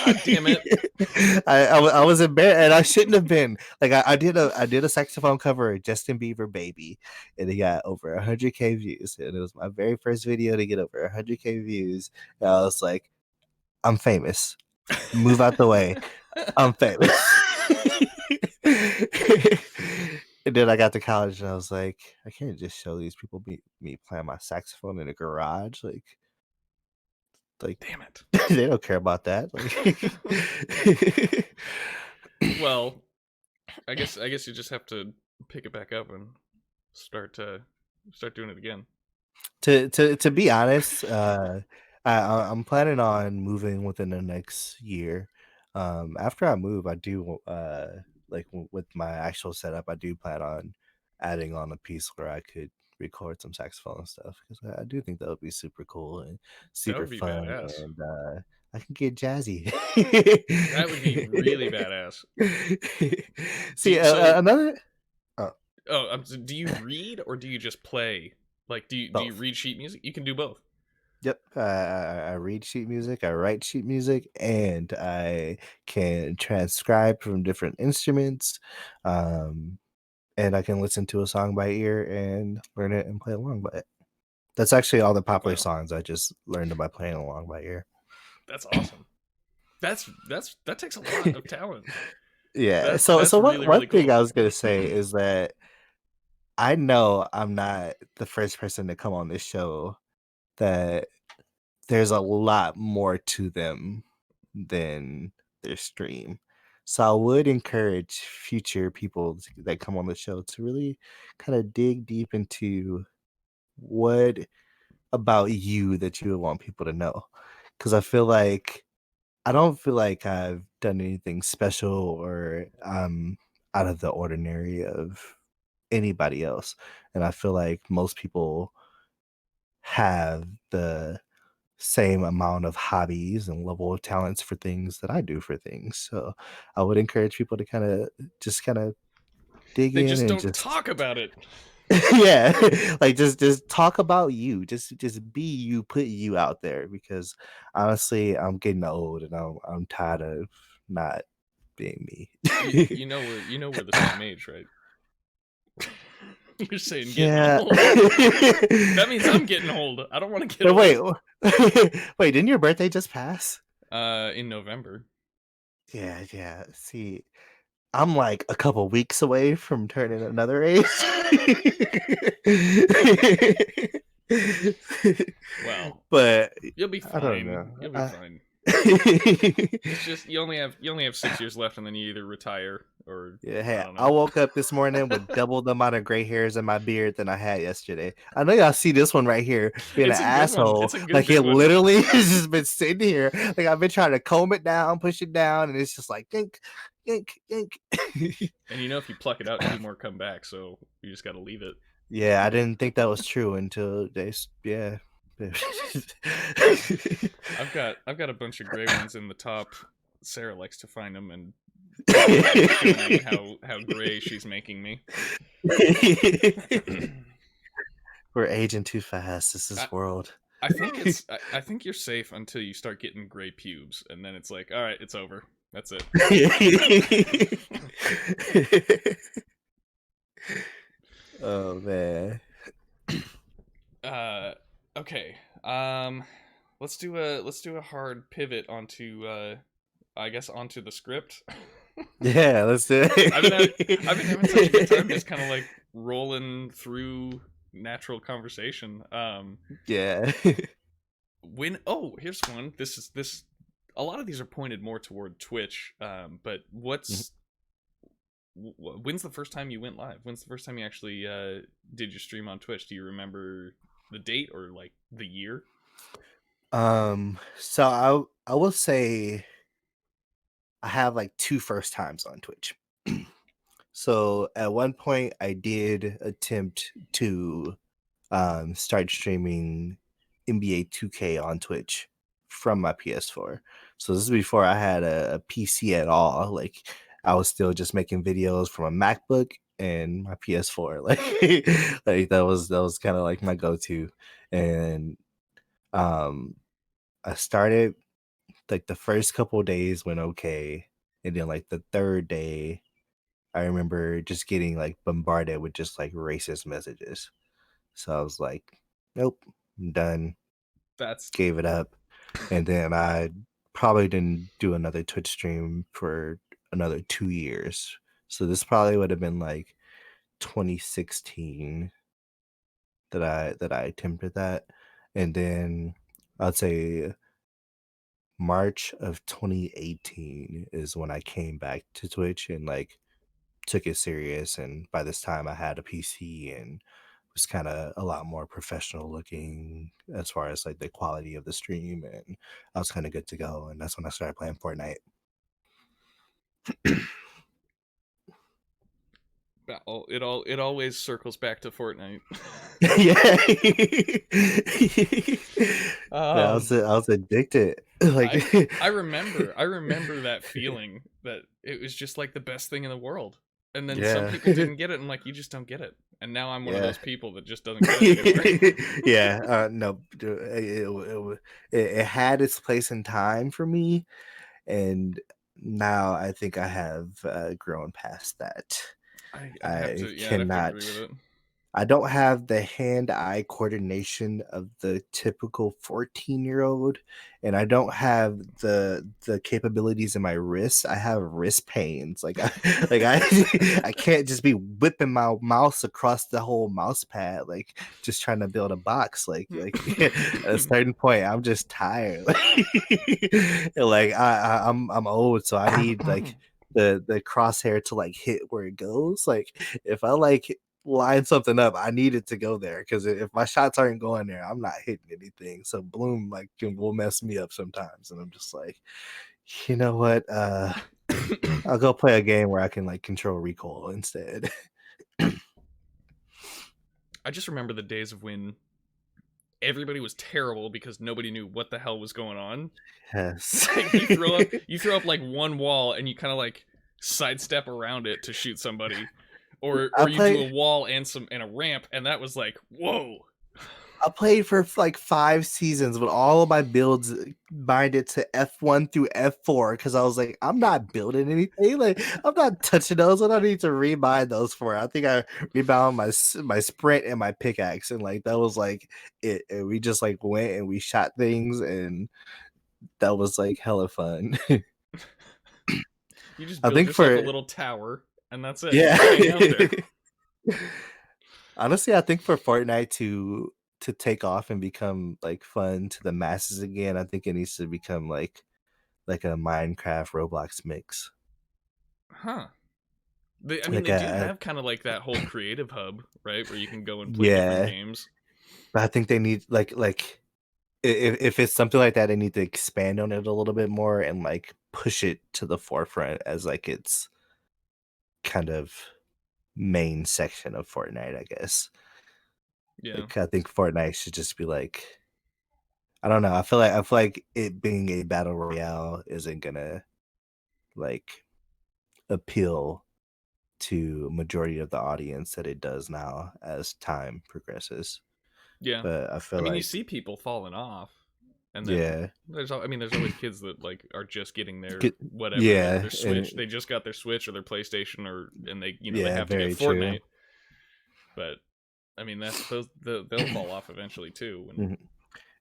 God damn it! I was embarrassed, and I shouldn't have been. Like I did a saxophone cover of Justin Bieber "Baby," and it got over 100K views, and it was my very first video to get over 100K views. And I was like, I'm famous. Move out the way. I'm famous. And then I got to college and I was like, I can't just show these people me playing my saxophone in a garage. Like Damn it. they don't care about that. Like, Well, I guess you just have to pick it back up and start doing it again. to be honest, I'm planning on moving within the next year. After I move, I do like with my actual setup, I do plan on adding on a piece where I could record some saxophone and stuff because I do think that would be super cool and That super would be fun, badass. and I can get jazzy. That would be really badass. See, So another. Oh, do you read or do you just play? Like, do you both. read sheet music? You can do both. Yep, I read sheet music, I write sheet music, and I can transcribe from different instruments. Um, and I can listen to a song by ear and learn it and play along by it. That's actually all the popular Okay. songs I just learned by playing along by ear. That's awesome. That takes a lot of talent. Yeah. That's So really, one really thing cool. I was gonna say is that I know I'm not the first person to come on this show that there's a lot more to them than their stream. So I would encourage future people that come on the show to really kind of dig deep into what about you that you would want people to know. Because I don't feel like I've done anything special or out of the ordinary of anybody else. And I feel like most people have the same amount of hobbies and level of talents for things that I do for things. So I would encourage people to kind of dig They in just and don't just talk about it. yeah, like just talk about you. Just be you, put you out there because honestly, I'm getting old and I'm tired of not being me. You know we're the same age, right? You're saying getting Yeah. old. That means I'm getting old. I don't want to get But wait, old. wait, didn't your birthday just pass? In November. Yeah, yeah. See, I'm like a couple weeks away from turning another age. Well, But you'll be I don't fine. know. You'll be fine. It's just you only have 6 years left, and then you either retire or Yeah, I hey, don't I know. woke up this morning with double the amount of gray hairs in my beard than I had yesterday. I know y'all see this one right here being an It's a good one. asshole. It's a good Like it big one. literally has just been sitting here. Like I've been trying to comb it down, push it down, and it's just like yank, yank, yank. And you know, if you pluck it out, 2 more come back. So you just got to leave it. Yeah, I didn't think that was true until yeah. I've got a bunch of gray ones in the top. Sarah likes to find them and show me how gray she's making me. We're aging too fast. This I, is world. I think you're safe until you start getting gray pubes, and then it's like, all right, it's over. That's it. Oh man. uh, okay. Let's do a hard pivot onto I guess onto the script. Yeah, let's do I've been having such a good time just it. kind of like rolling through natural conversation. Yeah. When here's one. This a lot of these are pointed more toward Twitch. But when's the first time you went live? When's the first time you actually did your stream on Twitch? Do you remember the date or like the year? So I will say I have like two first times on Twitch. So at one point I did attempt to start streaming NBA 2K on Twitch from my PS4. So this is before I had a PC at all. Like I was still just making videos from a MacBook and my PS4. Like like that was kind of like my go-to. And um I started like the first couple days went okay. And then like the third day, I remember just getting like bombarded with just like racist messages. So I was like, nope, I'm done. That's Gave it up. And then I probably didn't do another Twitch stream for another 2 years. So this probably would have been like 2016 that I attempted that. And then I'd say March of 2018 is when I came back to Twitch and like took it serious. And by this time I had a PC and was kind of a lot more professional looking as far as like the quality of the stream, and I was kind of good to go. And that's when I started playing Fortnite. it always circles back to Fortnite. Yeah. Yeah, um I was addicted. Like I remember that feeling that it was just like the best thing in the world. And then some yeah. people didn't get it and like you just don't get it. And now I'm one of Yeah. those people that just doesn't get it anymore. Yeah, no, it had its place in time for me, and now I think I have grown past that. I'd have I to yeah, I'd have to cannot agree with it. I don't have the hand-eye coordination of the typical 14-year-old, and I don't have the capabilities in my wrists. I have wrist pains. I can't just be whipping my mouse across the whole mouse pad, like just trying to build a box. At a certain point, I'm just tired. I'm old, so I need like the crosshair to like hit where it goes. Like if I like line something up, I need it to go there because if my shots aren't going there, I'm not hitting anything. So Bloom will mess me up sometimes, and I'm just like, you know what? I'll go play a game where I can like control recoil instead. I just remember the days of when everybody was terrible because nobody knew what the hell was going on. Yes. Like you throw up like one wall and you kind of like sidestep around it to shoot somebody, I or you do a play wall and a ramp, and that was like, whoa. I played for like 5 seasons with all of my builds binded to F1 through F4 because I was like, I'm not building anything. Like, I'm not touching those. I don't need to rebind those for. I think I rebound my sprint and my pickaxe, and like that was like it. And we just like went and we shot things, and that was like hella fun. You just I build think yourself a for little tower, and that's it. You yeah. just hang out there. Honestly, I think for Fortnite to take off and become like fun to the masses again, I think it needs to become like a Minecraft Roblox mix. Huh. I mean, Like they do a have kind of like that whole creative hub, right, where you can go and play different yeah, games. but I think they need like if it's something like that, they need to expand on it a little bit more and like push it to the forefront as like its kind of main section of Fortnite, I guess. Yeah. Like I think Fortnite should just be like I don't know. I feel like it being a battle royale isn't gonna like appeal to majority of the audience that it does now as time progresses. Yeah. But I I feel mean, you like see people falling off, and then yeah, there's always kids that like are just getting their get, whatever yeah, their Switch. and They just got their Switch or their PlayStation, or and they they yeah, have to get very true. Fortnite. But I mean, that's they'll fall off eventually too. Mhm.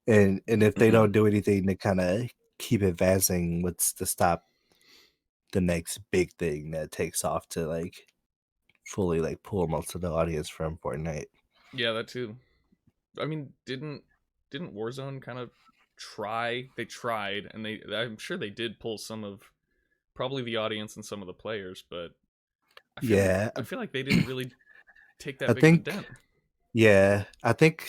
And if they don't do anything to kind of keep advancing, what's to stop the next big thing that takes off to like fully like pull most of the audience from Fortnite? Yeah, that too. I mean, didn't Warzone kind of try? They tried, and I'm sure they did pull some of probably the audience and some of the players, but Yeah, I feel like they didn't really take I that big of a think dent. yeah, I think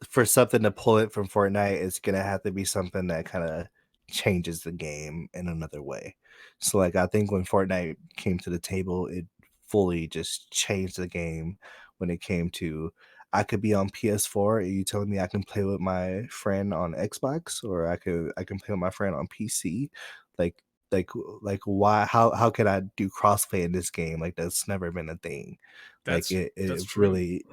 for something to pull it from Fortnite, it's gonna have to be something that kind of changes the game in another way. So, like, I think when Fortnite came to the table, it fully just changed the game when it came to I could be on PS4 and you telling me I can play with my friend on Xbox or I can play with my friend on PC. Like like why how can I do crossplay in this game? Like that's never been a thing. Like That's it true. really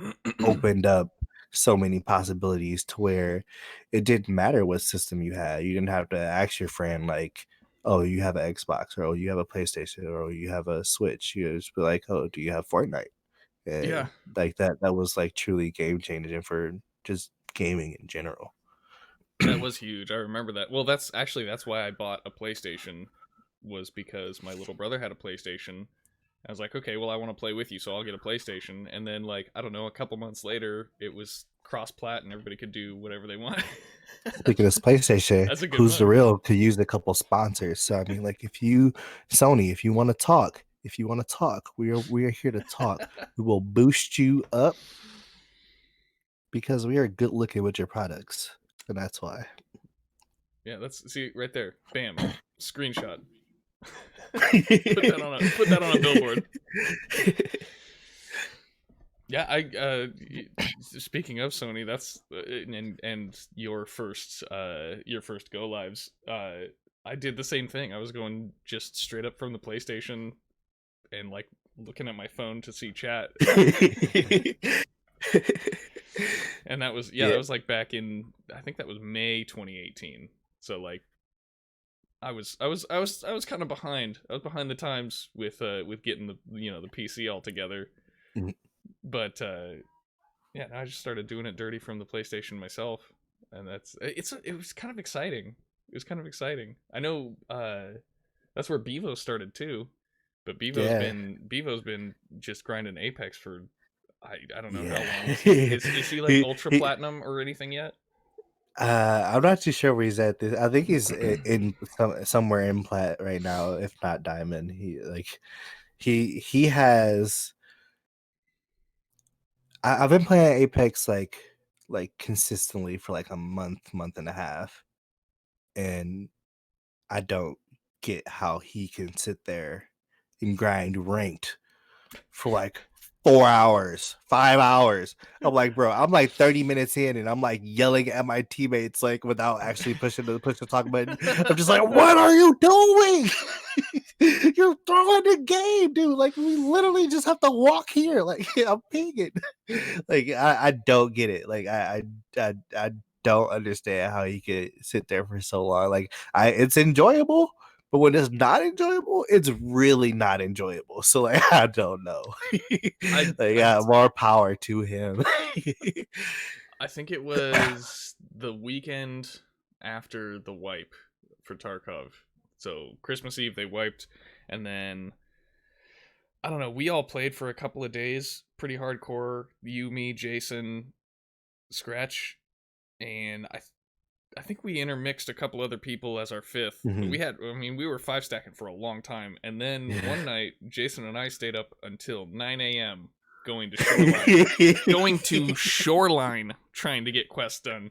opened up so many possibilities to where it didn't matter what system you had. You didn't have to ask your friend like, "Oh, you have an Xbox," or "Oh, you have a PlayStation," or "Oh, you have a Switch." You just be like, "Oh, do you have Fortnite?" Yeah, And like that was like truly game changing for just gaming in general. that was huge. I remember that. Well, that's why I bought a PlayStation, was because my little brother had a PlayStation. I was like, okay, well, I want to play with you, so I'll get a PlayStation. And then, like, I don't know, a couple months later, it was cross-plat, and everybody could do whatever they want. Speaking of PlayStation, That's a good who's the one. real could use a couple sponsors. So I mean, like if you Sony, if you want to talk, we are here to talk. We will boost you up because we are good looking with your products, and that's why. Yeah, that's see right there. Bam, screenshot. Put that on a billboard. Yeah, speaking of Sony, that's and your first go lives. I did the same thing. I was going just straight up from the PlayStation and like looking at my phone to see chat. And that was Yeah. that was like back in, I think that was May 2018. So like I was kind of behind. I was behind the times with getting the the PC all together. Mhm. But yeah, I just started doing it dirty from the PlayStation myself, and it was kind of exciting. It was kind of exciting. I know that's where Bevo started too, but Yeah. Bevo's been just grinding Apex for I don't know how Yeah. long. Is he like he ultra he platinum or anything yet? I'm not too sure where he's at. This, I think he's in somewhere in plat right now, if not diamond. He has. I've been playing Apex like consistently for like a month and a half, and I don't get how he can sit there and grind ranked for like 4 hours, 5 hours. I'm like, bro, I'm like 30 minutes in and I'm like yelling at my teammates like without actually push the talk button. I'm just like, what are you doing? You're throwing the game, dude. Like we literally just have to walk here. Like I'm pinging. Like I don't get it. Like I don't understand how he could sit there for so long. Like it's enjoyable, but when it's not enjoyable, it's really not enjoyable. So like I don't know. I Like I more power to him. I think it was the weekend after the wipe for Tarkov. So Christmas Eve they wiped, and then I don't know. We all played for a couple of days, pretty hardcore. You, me, Jason, Scratch, and I think we intermixed a couple other people as our fifth. But Mhm. I mean, we were five stacking for a long time. And then Yeah. one night, Jason and I stayed up until 9 a.m. going to Shoreline. Going to Shoreline trying to get quests done.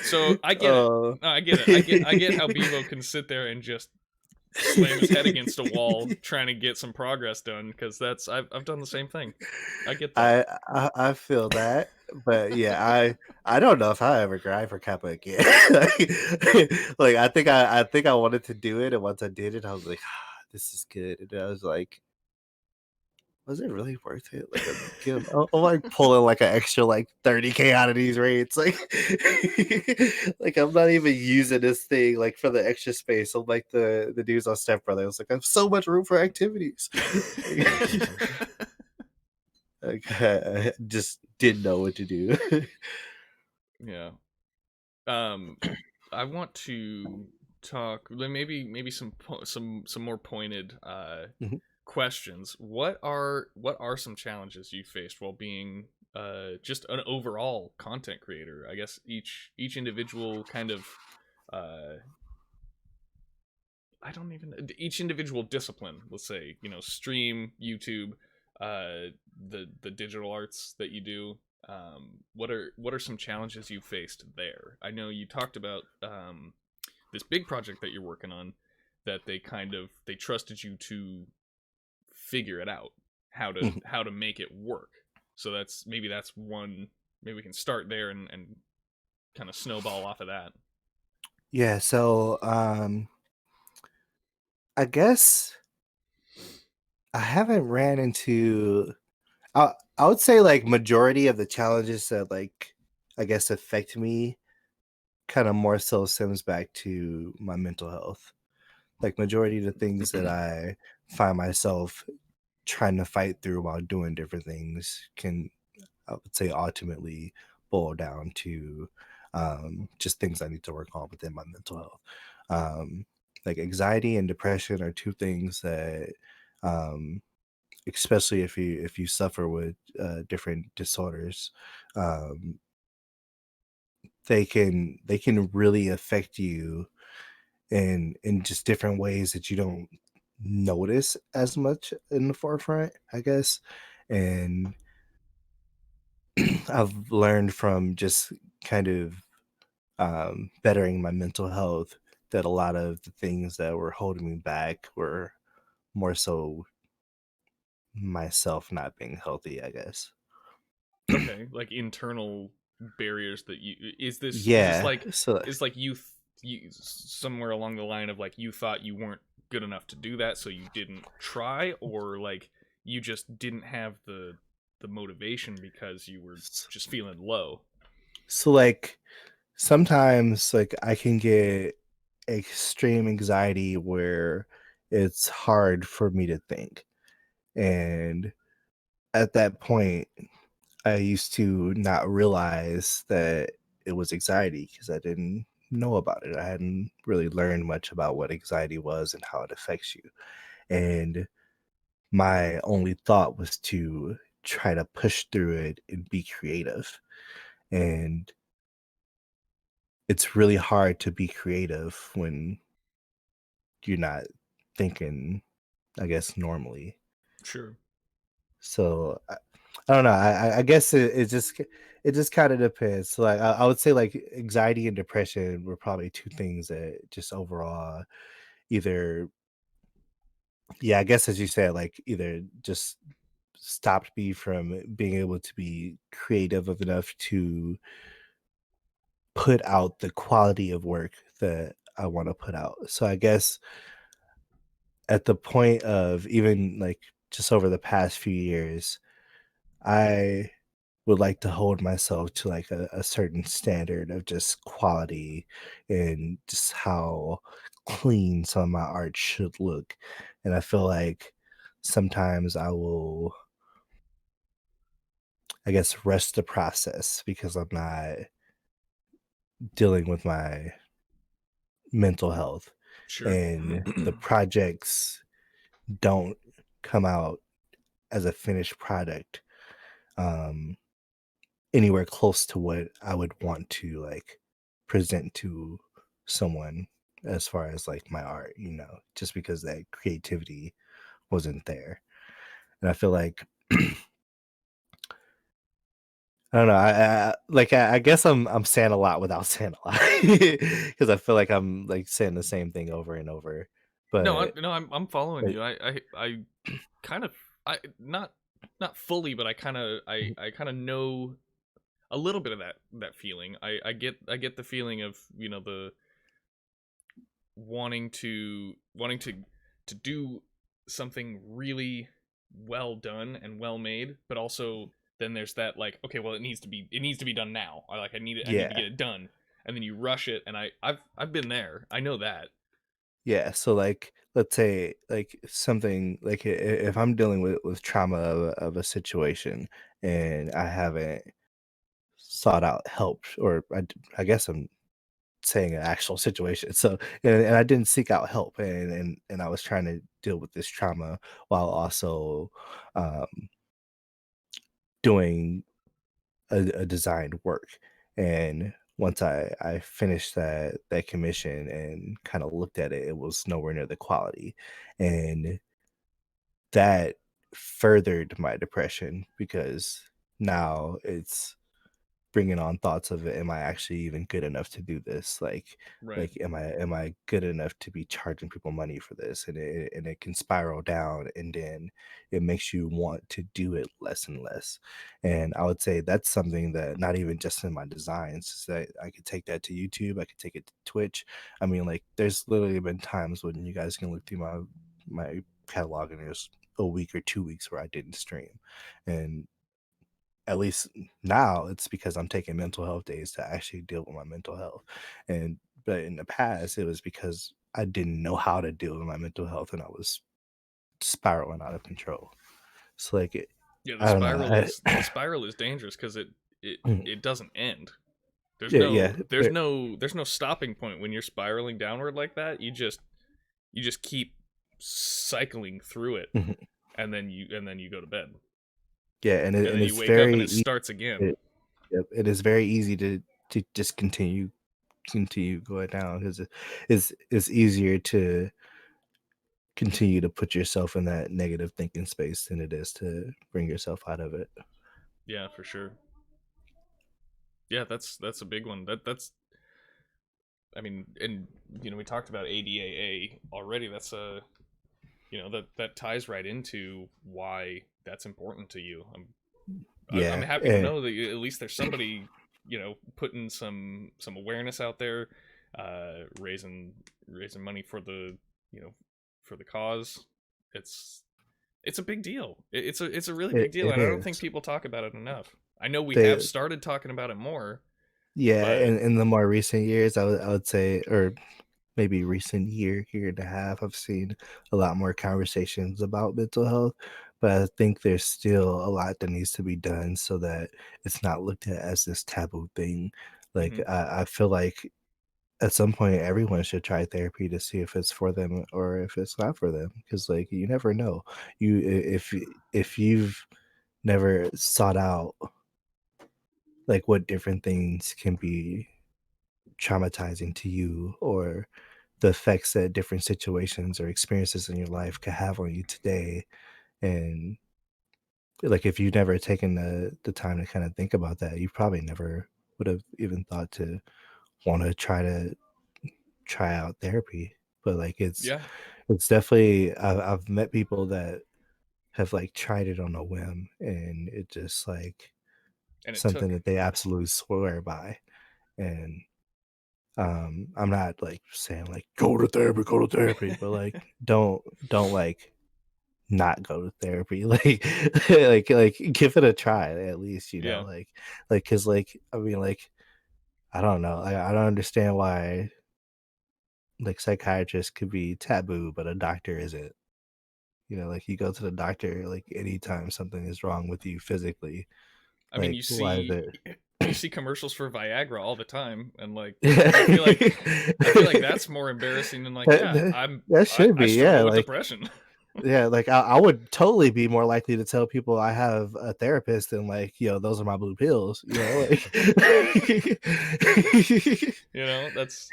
So I get it. Oh. No, I get it. I get how Bevo can sit there and just slam his head against a wall trying to get some progress done because I've done the same thing. I get that. I feel that, but yeah, I don't know if I ever grind for Kappa again. Like I think I wanted to do it, and once I did it, I was like, this is good, and I was like, was it really worth it? Like I'm like pulling like an extra like 30K out of these rates, like like I'm not even using this thing like for the extra space. I'm like the dudes on Step Brothers. Like I have so much room for activities. Like, I just didn't know what to do. Yeah. Um, I want to talk maybe some more pointed Mhm. questions. What are some challenges you faced while being just an overall content creator? I guess each individual kind of uh I don't even each individual discipline, let's say, stream, YouTube, the digital arts that you do. What are some challenges you faced there? I know you talked about this big project that you're working on that they trusted you to figure it out Mhm. how to make it work. So that's one. Maybe we can start there and kind of snowball off of that. Yeah, so I guess I haven't ran into I would say like majority of the challenges that like I guess affect me kind of more so stems back to my mental health. Like majority of the things that I find myself trying to fight through while doing different things can I would say ultimately boil down to just things I need to work on within my mental health. Like anxiety and depression are two things that, um, especially if you suffer with different disorders, um, they can really affect you in just different ways that you don't notice as much in the forefront, I guess. And I've learned from just kind of bettering my mental health that a lot of the things that were holding me back were more so myself not being healthy, I guess. Okay, like internal barriers that you is this Yeah. like So is like you somewhere along the line of like you thought you weren't good enough to do that so you didn't try, or like you just didn't have the motivation because you were just feeling low. so like sometimes like I can get extreme anxiety where it's hard for me to think. And at that point, I used to not realize that it was anxiety because I didn't know about it. I hadn't really learned much about what anxiety was and how it affects you. And my only thought was to try to push through it and be creative. And it's really hard to be creative when you're not thinking, I guess, normally. Sure. So I don't know. I guess it just kind of depends. So like I would say like anxiety and depression were probably two things that just overall either yeah, I guess as you said, like either just stopped me from being able to be creative enough to put out the quality of work that I want to put out. So I guess at the point of even like just over the past few years, I would like to hold myself to like a certain standard of just quality and just how clean some of my art should look. And I feel like sometimes I will, I guess, rush the process because I'm not dealing with my mental health Sure. and the projects don't come out as a finished product um anywhere close to what I would want to like present to someone as far as like my art, just because that creativity wasn't there. And I feel like I don't know. I guess I'm saying a lot without saying a lot because I feel like I'm like saying the same thing over and over. No, But, I'm following but you. I kind of I not fully, but I kind of know a little bit of that feeling. I get the feeling of, the wanting to do something really well done and well made, but also then there's that, like, okay, well, it needs to be done now. I need to yeah, get it done, and then you rush it, and I've been there. I know that. yeah. So like, let's say like something like if I'm dealing with trauma of a situation and I haven't sought out help, or I guess I'm saying an actual situation. So and I didn't seek out help, and I was trying to deal with this trauma while also um, doing a designed work. And once I finished that commission and kind of looked at it, it was nowhere near the quality, and that furthered my depression because now it's bringing on thoughts of, am I actually even good enough to do this? Right. Like am I good enough to be charging people money for this? And it can spiral down, and then it makes you want to do it less and less. And I would say that's something that not even just in my designs, is that I could take that to YouTube, I could take it to Twitch. I mean, like there's literally been times when you guys can look through my catalog and there's a week or 2 weeks where I didn't stream. And at least now it's because I'm taking mental health days to actually deal with my mental health. And but in the past, it was because I didn't know how to deal with my mental health and I was spiraling out of control. So like Yeah, I don't know. the spiral is dangerous because it doesn't end. There's Yeah, no yeah. there's no there's no stopping point when you're spiraling downward like that. You just keep cycling through it, Mhm. and then you go to bed, Yeah, and then you it's wake up and very it starts again. it, yep, it is very easy to just continue going down because it's easier to continue to put yourself in that negative thinking space than it is to bring yourself out of it. Yeah, for sure. Yeah, that's a big one. That's I mean, and we talked about ADAA already. That's a that ties right into why that's important to you. I'm Yeah, happy to know that at least there's somebody putting some awareness out there, raising money for the you know for the cause. It's it's a big deal. It's a really big deal, it and I don't think is. people talk about it enough. I know we have The started talking about it more, Yeah, but in the more recent years, I would say, or maybe recent year and a half, I've seen a lot more conversations about mental health, but I think there's still a lot that needs to be done so that it's not looked at as this taboo thing. Like, Hmm. I feel like at some point everyone should try therapy to see if it's for them or if it's not for them, because like you never know. If you've never sought out like what different things can be traumatizing to you, or the effects that different situations or experiences in your life could have on you today. And like if you've never taken the time to kind of think about that, you probably never would have even thought to want to try out therapy. But like Yeah, it's definitely, I've met people that have like tried it on a whim, and it just like and it something took. that they absolutely swear by. And I'm not like saying like go to therapy, but like don't like not go to therapy. Like like give it a try at least, you know, Yeah, like cuz like I mean like I don't know. I don't understand why like psychiatrists could be taboo but a doctor isn't. You know, like you go to the doctor like anytime something is wrong with you physically. I mean, Like why is it you see commercials for Viagra all the time, and like I feel like I feel like that, that's more embarrassing than like, yeah, that should I be, yeah, struggle with like depression. yeah, like I would totally be more likely to tell people I have a therapist than like, those are my blue pills, like You know, that's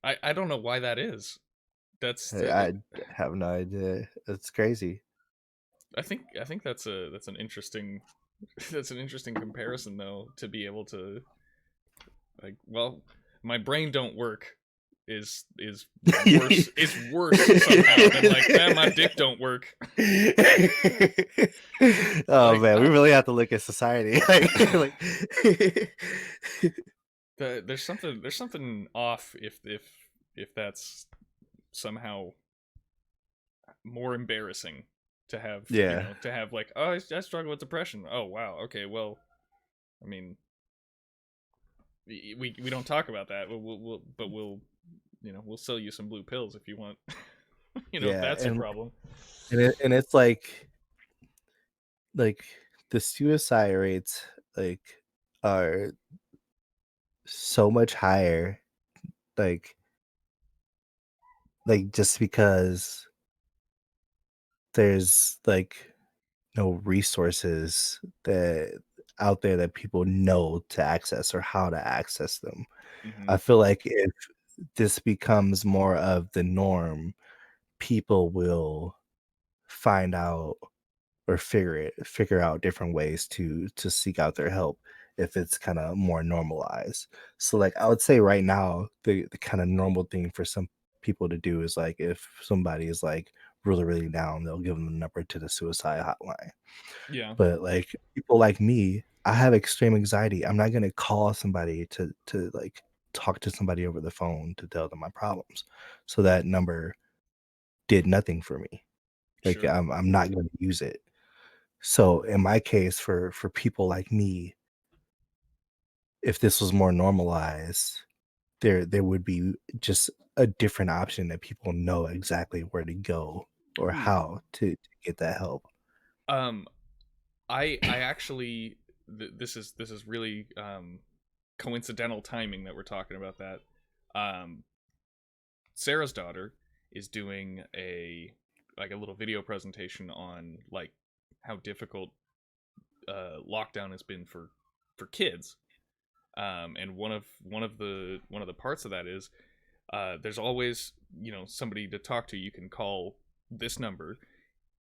I don't know why that is. That's I have no idea. It's crazy. I think that's an interesting that's an interesting comparison though, to be able to like, well, my brain don't work is worse somehow than like, my dick don't work. Oh Like, man, we really have to look at society. there's something off if that's somehow more embarrassing to have, Yeah. to have like, oh, I struggle with depression. Oh wow, okay, well, I mean, we don't talk about that. But we'll, we'll sell you some blue pills if you want. If Yeah, that's your problem. and it's like the suicide rates like are so much higher, like just because there's like no resources that out there that people know to access or how to access them. Hmm. I feel like if this becomes more of the norm, people will find out or figure out different ways to seek out their help if it's kind of more normalized. So like I would say right now, the kind of normal thing for some people to do is like if somebody is like really, really down, they'll give them the number to the suicide hotline. Yeah, But like people like me, I have extreme anxiety. I'm not gonna call somebody to like talk to somebody over the phone to tell them my problems. So that number did nothing for me. Like sure. I'm not gonna use it. So in my case, for people like me, if this was more normalized, there would be just a different option that people know exactly where to go or Ooh. how to get that help. Um, I actually, this is really coincidental timing that we're talking about that. Um, Sarah's daughter is doing a little video presentation on like how difficult lockdown has been for kids. And one of the parts of that is, there's always, somebody to talk to. You can call this number,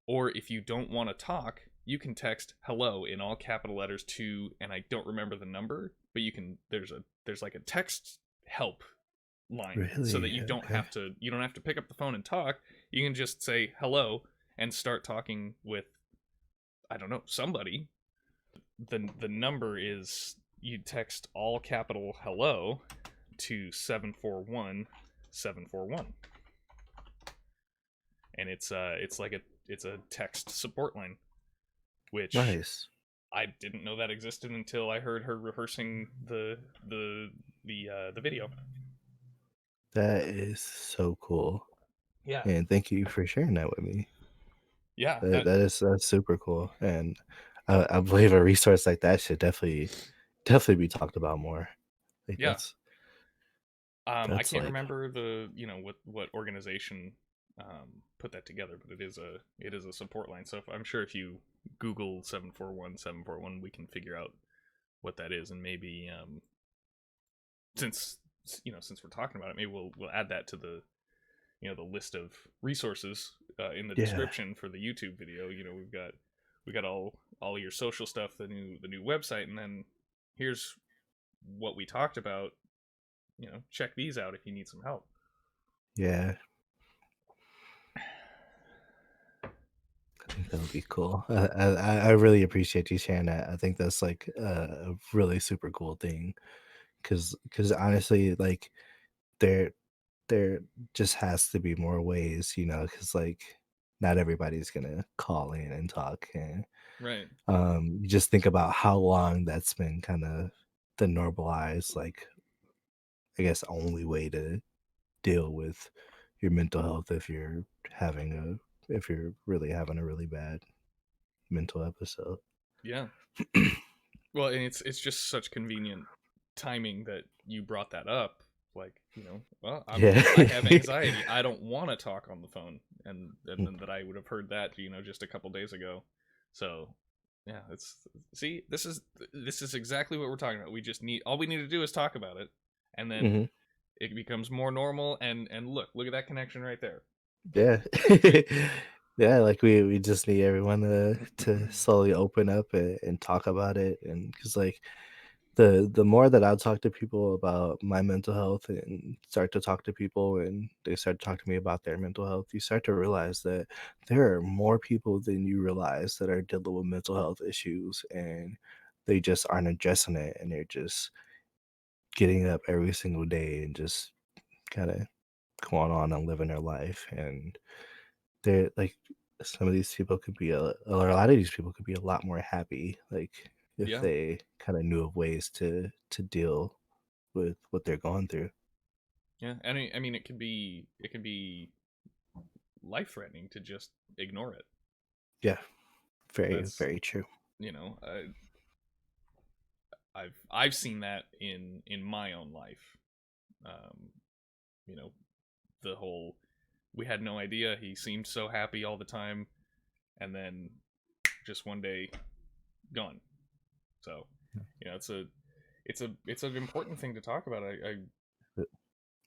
or if you don't want to talk, you can text hello in all capital letters to, and I don't remember the number, but there's like a text help line, so that Really? Okay. you don't have to pick up the phone and talk. You can just say hello and start talking with, I don't know, somebody. The number is, you text all capital hello to 741 741, and it's like it's a text support line, which Nice. I didn't know that existed until I heard her rehearsing the video. That is so cool, Yeah, and thank you for sharing that with me. yeah, That's super cool, and I believe a resource like that should definitely be talked about more. Like, yeah. I that's can't like remember the what organization put that together, but it is a support line. So I'm sure if you Google 741 we can figure out what that is, and maybe since since we're talking about it, maybe we'll add that to the list of resources in the yeah, description for the YouTube video. We got all your social stuff, the new website, and then here's what we talked about. Check these out if you need some help. yeah, I think that would be cool. I really appreciate you sharing that. I think that's, like, a really super cool thing, because honestly, like, there there just has to be more ways, because like, not everybody's gonna call in and talk, and, Right. you just think about how long that's been kinda the normalized, like, I guess, only way to deal with your mental health if you're really having a really bad mental episode. Yeah. Well, and it's just such convenient timing that you brought that up. Like, well, Yeah. I have anxiety. I don't want to talk on the phone, and then that I would have heard that, just a couple days ago. So, yeah, it's see, this is exactly what we're talking about. All we need to do is talk about it, and then Mhm. it becomes more normal. And look at that connection right there. Yeah. Yeah, like, we just need everyone to slowly open up and talk about it, and because like, the more that I talk to people about my mental health and start to talk to people and they start to talk to me about their mental health, you start to realize that there are more people than you realize that are dealing with mental health issues, and they just aren't addressing it, and they're just getting up every single day and just kinda going on and living their life, and they're like, some of these people could be or a lot of these people could be a lot more happy, like, if Yeah, they kinda knew of ways to deal with what they're going through. yeah. And I mean, it can be life threatening to just ignore it. Yeah, very, That's very true. you know I've seen that in my own life. Um, you know, the whole we had no idea he seemed so happy all the time, and then just one day gone. So, it's an important thing to talk about. I But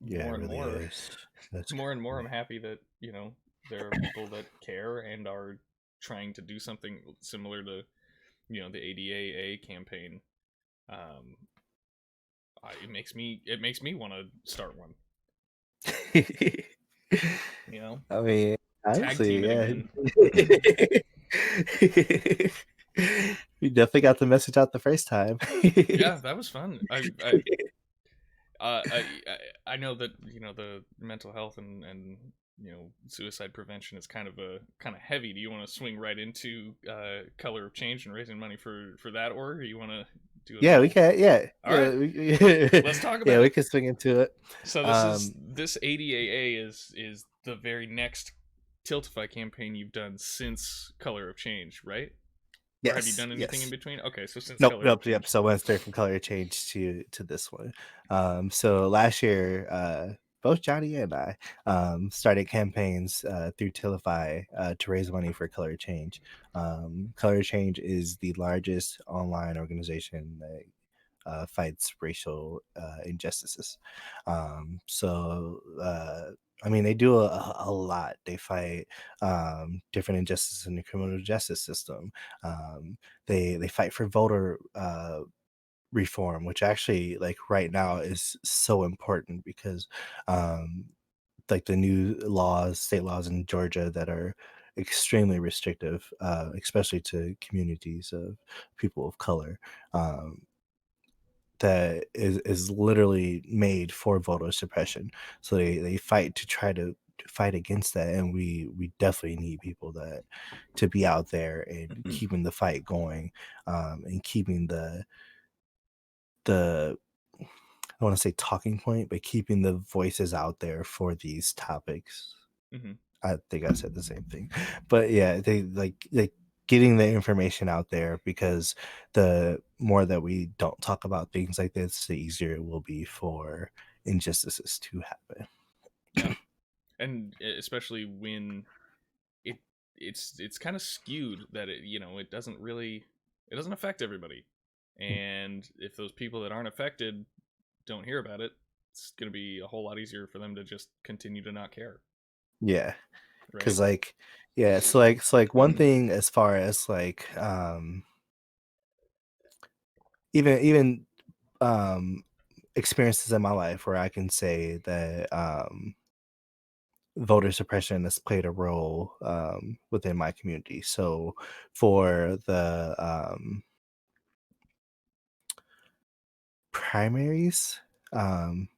yeah, more it and really more is. That's more and more I'm crazy. happy that there are people that care and are trying to do something similar to the ADAA campaign. Um, it makes me want to start one. You know, I mean, tag honestly, team it yeah. again. You definitely got the message out the first time. Yeah, that was fun. I know that the mental health and suicide prevention is kind of heavy. Do you want to swing right into color of change and raising money for that, or you want to do a Yeah, we little? can, yeah, All right, let's talk yeah, about we it. can swing into it. So Um, this ADAA is the very next Tiltify campaign you've done since Color of Change, right? Or have you yes, done anything in yes. between? Okay, so since Nope, Color of nope, yep, Change. so went straight from Color Change to this one. So last year, both Johnny and I, started campaigns, through Tilify, to raise money for Color Change. Color Change is the largest online organization that fights racial injustices. I mean, they do a lot. They fight different injustices in the criminal justice system. They fight for voter reform, which actually, like, right now is so important because um, like, the new laws, state laws in Georgia that are extremely restrictive, especially to communities of people of color. Um, that is literally made for voter suppression. So they fight to try to fight against that, and we definitely need people that to be out there and keeping the fight going, and keeping the I want to say talking point, but keeping the voices out there for these topics. Hmm. I think I said the same thing, but yeah, they like getting the information out there, because the more that we don't talk about things like this, the easier it will be for injustices to happen. Yeah, and especially when it it's kind of skewed that it doesn't really, it doesn't affect everybody, and if those people that aren't affected don't hear about it, it's going to be a whole lot easier for them to just continue to not care, Yeah, right? because like, yeah, it's like one thing as far as like even um experiences in my life where I can say that voter suppression has played a role within my community. So for the primaries, um,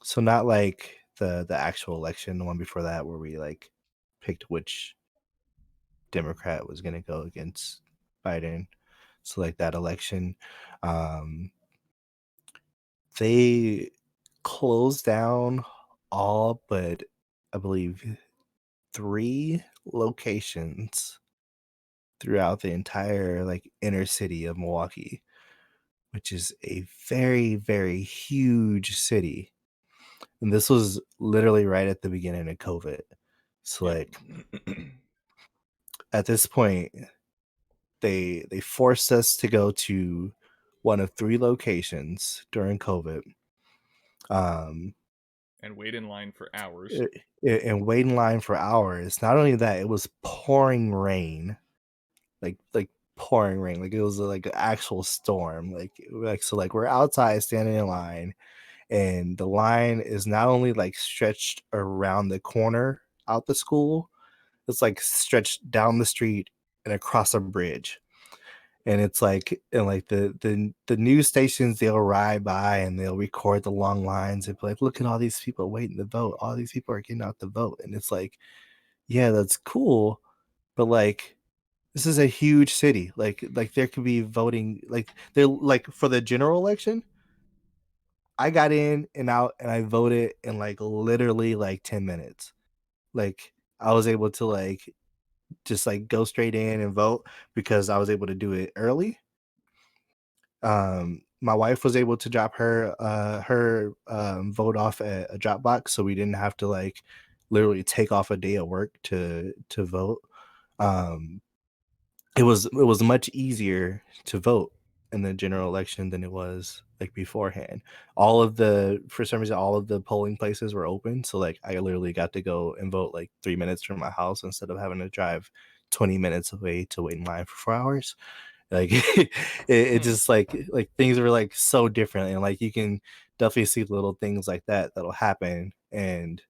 so not like the actual election, the one before that where we like picked which Democrat was going to go against Biden. So like that election, um, they closed down all but I believe three locations throughout the entire like inner city of Milwaukee, which is a very, very huge city. And this was literally right at the beginning of COVID. So Yep. like at this point, they forced us to go to one of three locations during COVID. Um And wait in line for hours. and wait in line for hours. Not only that, it was pouring rain, like pouring rain, like it was like an actual storm. Like so, like we're outside standing in line, and the line is not only like stretched around the corner out the school, it's like stretched down the street and across a bridge. And it's like, and like the news stations, they'll ride by and they'll record the long lines and be like, look at all these people waiting to vote. All these people are getting out to vote. And it's like, yeah, that's cool. But like, this is a huge city. Like there could be voting, like they're like for the general election. I got in and out and I voted in like literally like 10 minutes. Like I was able to like just like go straight in and vote because I was able to do it early. My wife was able to drop her vote off at a drop box, so we didn't have to like literally take off a day of work to vote. Um, it was much easier to vote in the general election than it was like beforehand. All of the For some reason all of the polling places were open, so like I literally got to go and vote like 3 minutes from my house instead of having to drive 20 minutes away to wait in line for 4 hours. Like it Hmm. just like things were like so different, and like you can definitely see little things like that that'll happen. And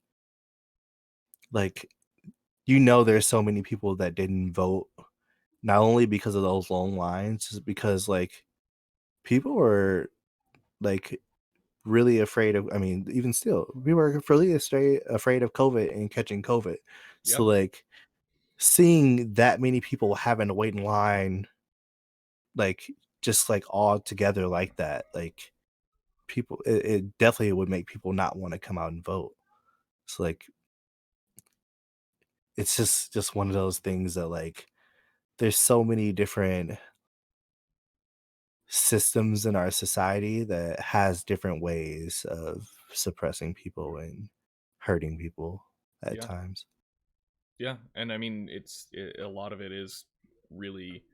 like there's so many people that didn't vote, not only because of those long lines, just because like people were like really afraid of, I mean, even still, we were really afraid of COVID and catching COVID. So Yep. like seeing that many people having to wait in line, like just like all together like that, like people, it definitely would make people not want to come out and vote. So like it's just one of those things that like there's so many different systems in our society that has different ways of suppressing people and hurting people at Yeah. times. Yeah. And I mean, a lot of it is really,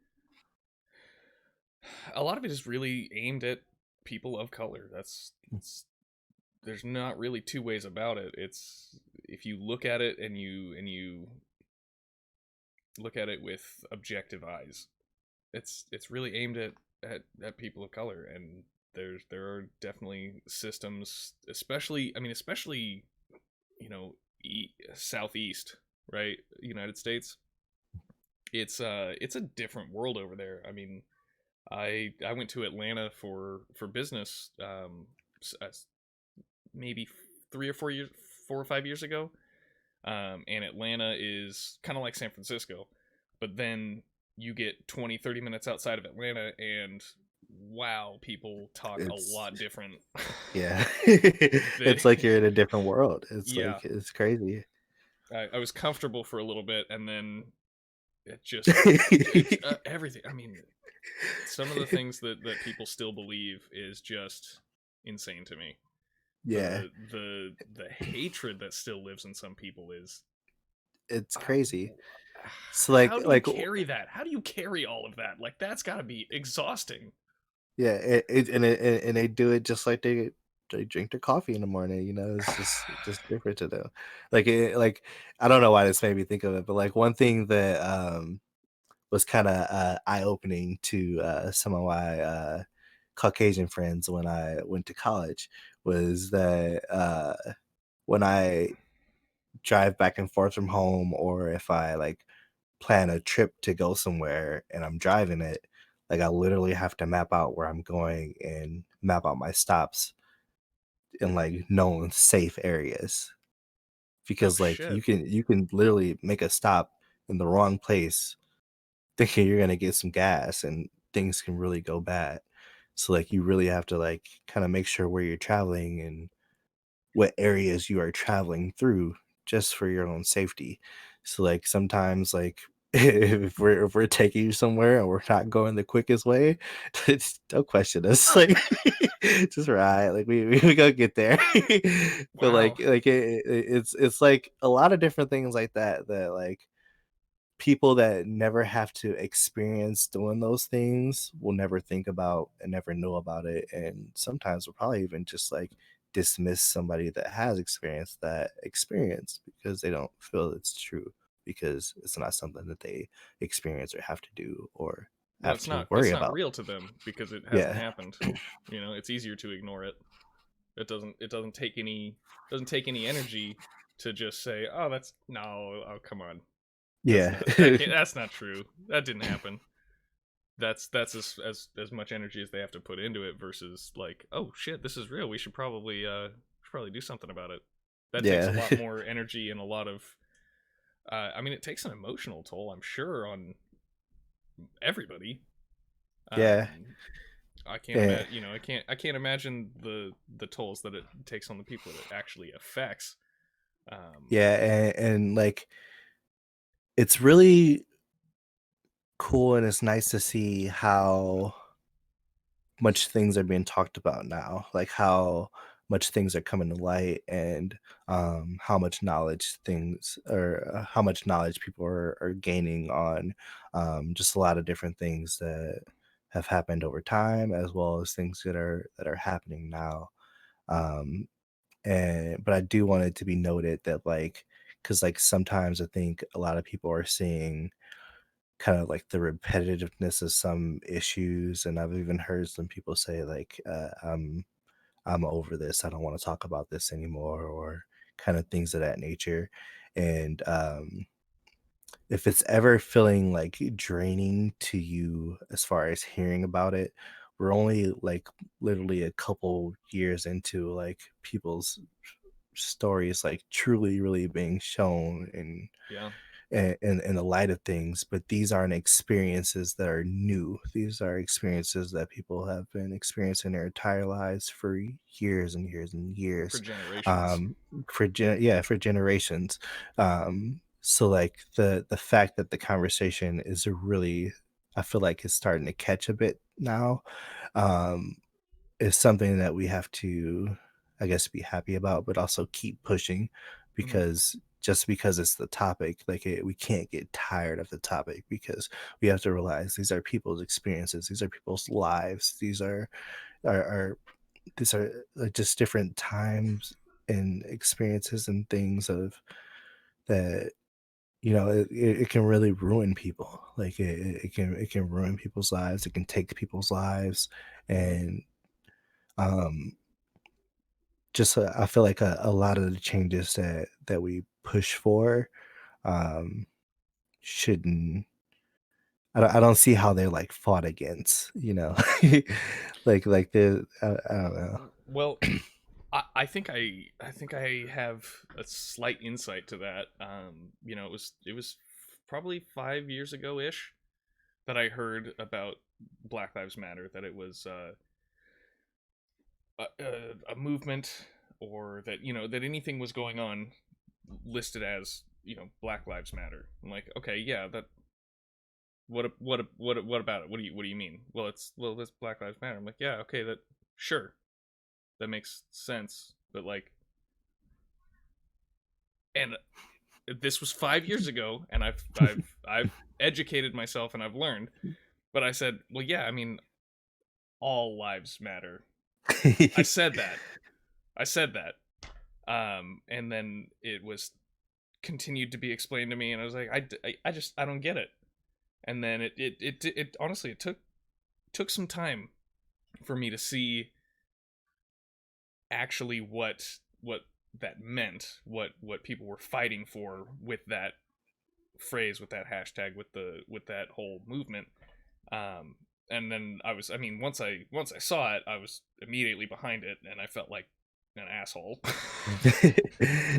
a lot of it is really aimed at people of color. That's there's not really two ways about it. It's, if you look at it and you look at it with objective eyes, it's really aimed at people of color. And there are definitely systems, especially, I mean, especially, you know, southeast, right, United States. It's a different world over there. I mean, I went to Atlanta for business, maybe 3 or 4 years, 4 or 5 years ago. And Atlanta is kind of like San Francisco, but then you get 20, 30 minutes outside of Atlanta, and wow, people talk a It's lot different. yeah. They, It's like you're in a different world. It's yeah, like it's crazy. I was comfortable for a little bit, and then it just everything. I mean, some of the things that people still believe is just insane to me. Yeah, The hatred that still lives in some people is it's uh, crazy. So how do you like carry that? How do you carry all of that? Like that's got to be exhausting. yeah, and they do it just like they drink their coffee in the morning, you know, it's just different to them. Like I don't know why this made me think of it, but like one thing that was kind of eye opening to some of my Caucasian friends when I went to college was that when I drive back and forth from home, or if I like plan a trip to go somewhere and I'm driving it, like I literally have to map out where I'm going and map out my stops in like known safe areas, Oh because like shit. you can literally make a stop in the wrong place thinking you're gonna get some gas and things can really go bad. So like you really have to like kind of make sure where you're traveling and what areas you are traveling through just for your own safety. So like sometimes like if we're taking you somewhere and we're not going the quickest way, don't question us. Like just ride. Like we go get there. But Wow. it's like a lot of different things like that that like people that never have to experience doing those things will never think about and never know about it, and sometimes will probably even just like dismiss somebody that has experienced that experience because they don't feel it's true, because it's not something that they experience or have to do or Well, have to it's worry not about. real to them because it hasn't Yeah. happened. You know, it's easier to ignore it. It doesn't take any energy to just say, "Oh, that's no, oh come on. Yeah. That's not true. That didn't happen." That's as much energy as they have to put into it versus like, "Oh shit, this is real. We should probably do something about it." That takes a Yeah. lot more energy and a lot of I mean, it takes an emotional toll, I'm sure, on everybody. Yeah. Um, I can't Yeah. imagine. You know, I can't imagine the tolls that it takes on the people that it actually affects. Um, Yeah, and like it's really cool and it's nice to see how much things are being talked about now, like how much things are coming to light, and how much knowledge things, or how much knowledge people are gaining on just a lot of different things that have happened over time, as well as things that are happening now. Um, and but I do want it to be noted that like, because like sometimes I think a lot of people are seeing kind of like the repetitiveness of some issues, and I've even heard some people say like I'm over this, I don't want to talk about this anymore, or kind of things of that nature. And if it's ever feeling like draining to you as far as hearing about it, we're only like literally a couple years into like people's stories like truly really being shown and yeah, in the light of things, but these aren't experiences that are new. These are experiences that people have been experiencing their entire lives for years and years and for years, generations. um, yeah, for generations. So like the fact that the conversation is really, I feel like it's starting to catch a bit now. Um, is something that we have to, I guess, be happy about, but also keep pushing, Hmm. because just because it's the topic, like we can't get tired of the topic, because we have to realize these are people's experiences, these are people's lives, are these are like just different times and experiences and things of that, you know, it can really ruin people. Like it can ruin people's lives. It can take people's lives, Hmm. and um just I feel like a lot of the changes that we push for um shouldn't, I don't see how they're like fought against, you know. Like the I don't know. Well, I think I have a slight insight to that. You know, it was probably 5 years ago ish. that I heard about Black Lives Matter, that it was a movement, or that, that anything was going on listed as, Black Lives Matter. I'm like, okay, yeah, that. What about it? What do you mean? Well, this Black Lives Matter. I'm like, yeah, okay, that, sure, that makes sense, but like, and this was 5 years ago, and I've educated myself and I've learned, but I said, well, yeah, I mean, all lives matter. I said that. I said that. And then it was continued to be explained to me, and I was like, I just, I don't get it. And then it honestly, it took some time for me to see actually what that meant, what people were fighting for with that phrase, with that hashtag, with that whole movement. Um, and then I mean, once I saw it, I was immediately behind it, and I felt like an asshole.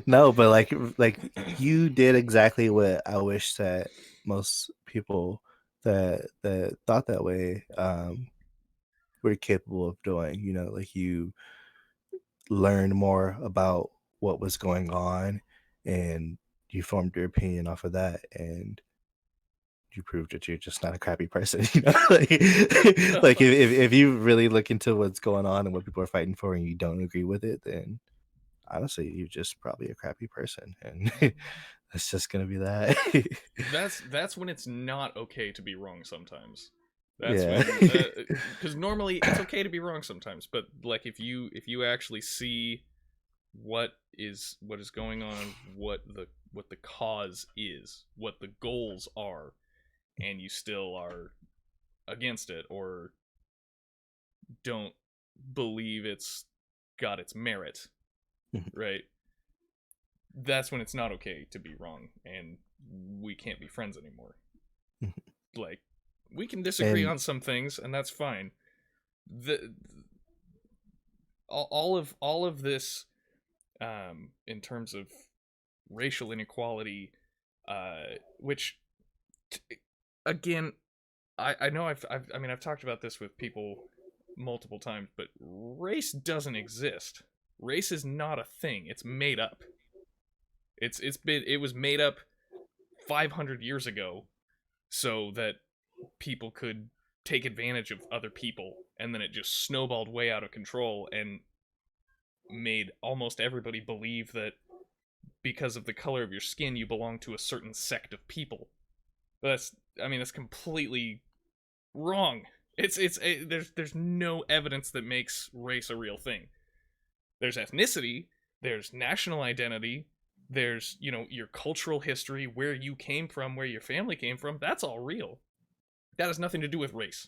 No, but like you did exactly what I wish that most people that thought that way were capable of doing. You know, like you learned more about what was going on, and you formed your opinion off of that, and you proved that you're just not a crappy person. You know, like if you really look into what's going on and what people are fighting for, and you don't agree with it, then honestly, you're just probably a crappy person, and it's just gonna be that. That's when it's not okay to be wrong sometimes. That's Yeah. when, because normally it's okay to be wrong sometimes, but like, if you actually see what is going on, what the cause is, what the goals are, and you still are against it, or don't believe it's got its merit, Mhm, right? That's when it's not okay to be wrong, and we can't be friends anymore. mhm. Like, we can disagree And on some things, and that's fine. The all of this, in terms of racial inequality, which, again, I know I mean, I've talked about this with people multiple times, but race doesn't exist. Race is not a thing. It's made up. It was made up 500 years ago so that people could take advantage of other people, and then it just snowballed way out of control and made almost everybody believe that because of the color of your skin you belong to a certain sect of people. That's I mean, that's completely wrong. There's no evidence that makes race a real thing. There's ethnicity, there's national identity, there's, your cultural history, where you came from, where your family came from. That's all real. That has nothing to do with race.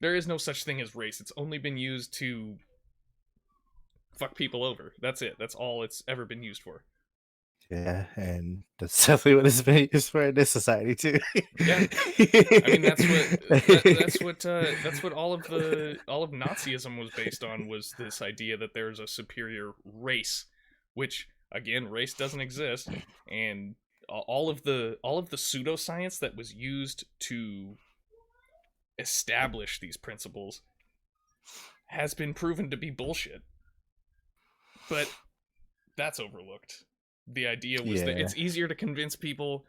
There is no such thing as race. It's only been used to fuck people over. That's it. That's all it's ever been used for. yeah, and that's definitely what it's been used for in this society too. Yeah. I mean, that's what all of Nazism was based on, was this idea that there's a superior race, which, again, race doesn't exist. And all of the pseudoscience that was used to establish these principles has been proven to be bullshit. But that's overlooked. The idea was that Yeah, it's easier to convince people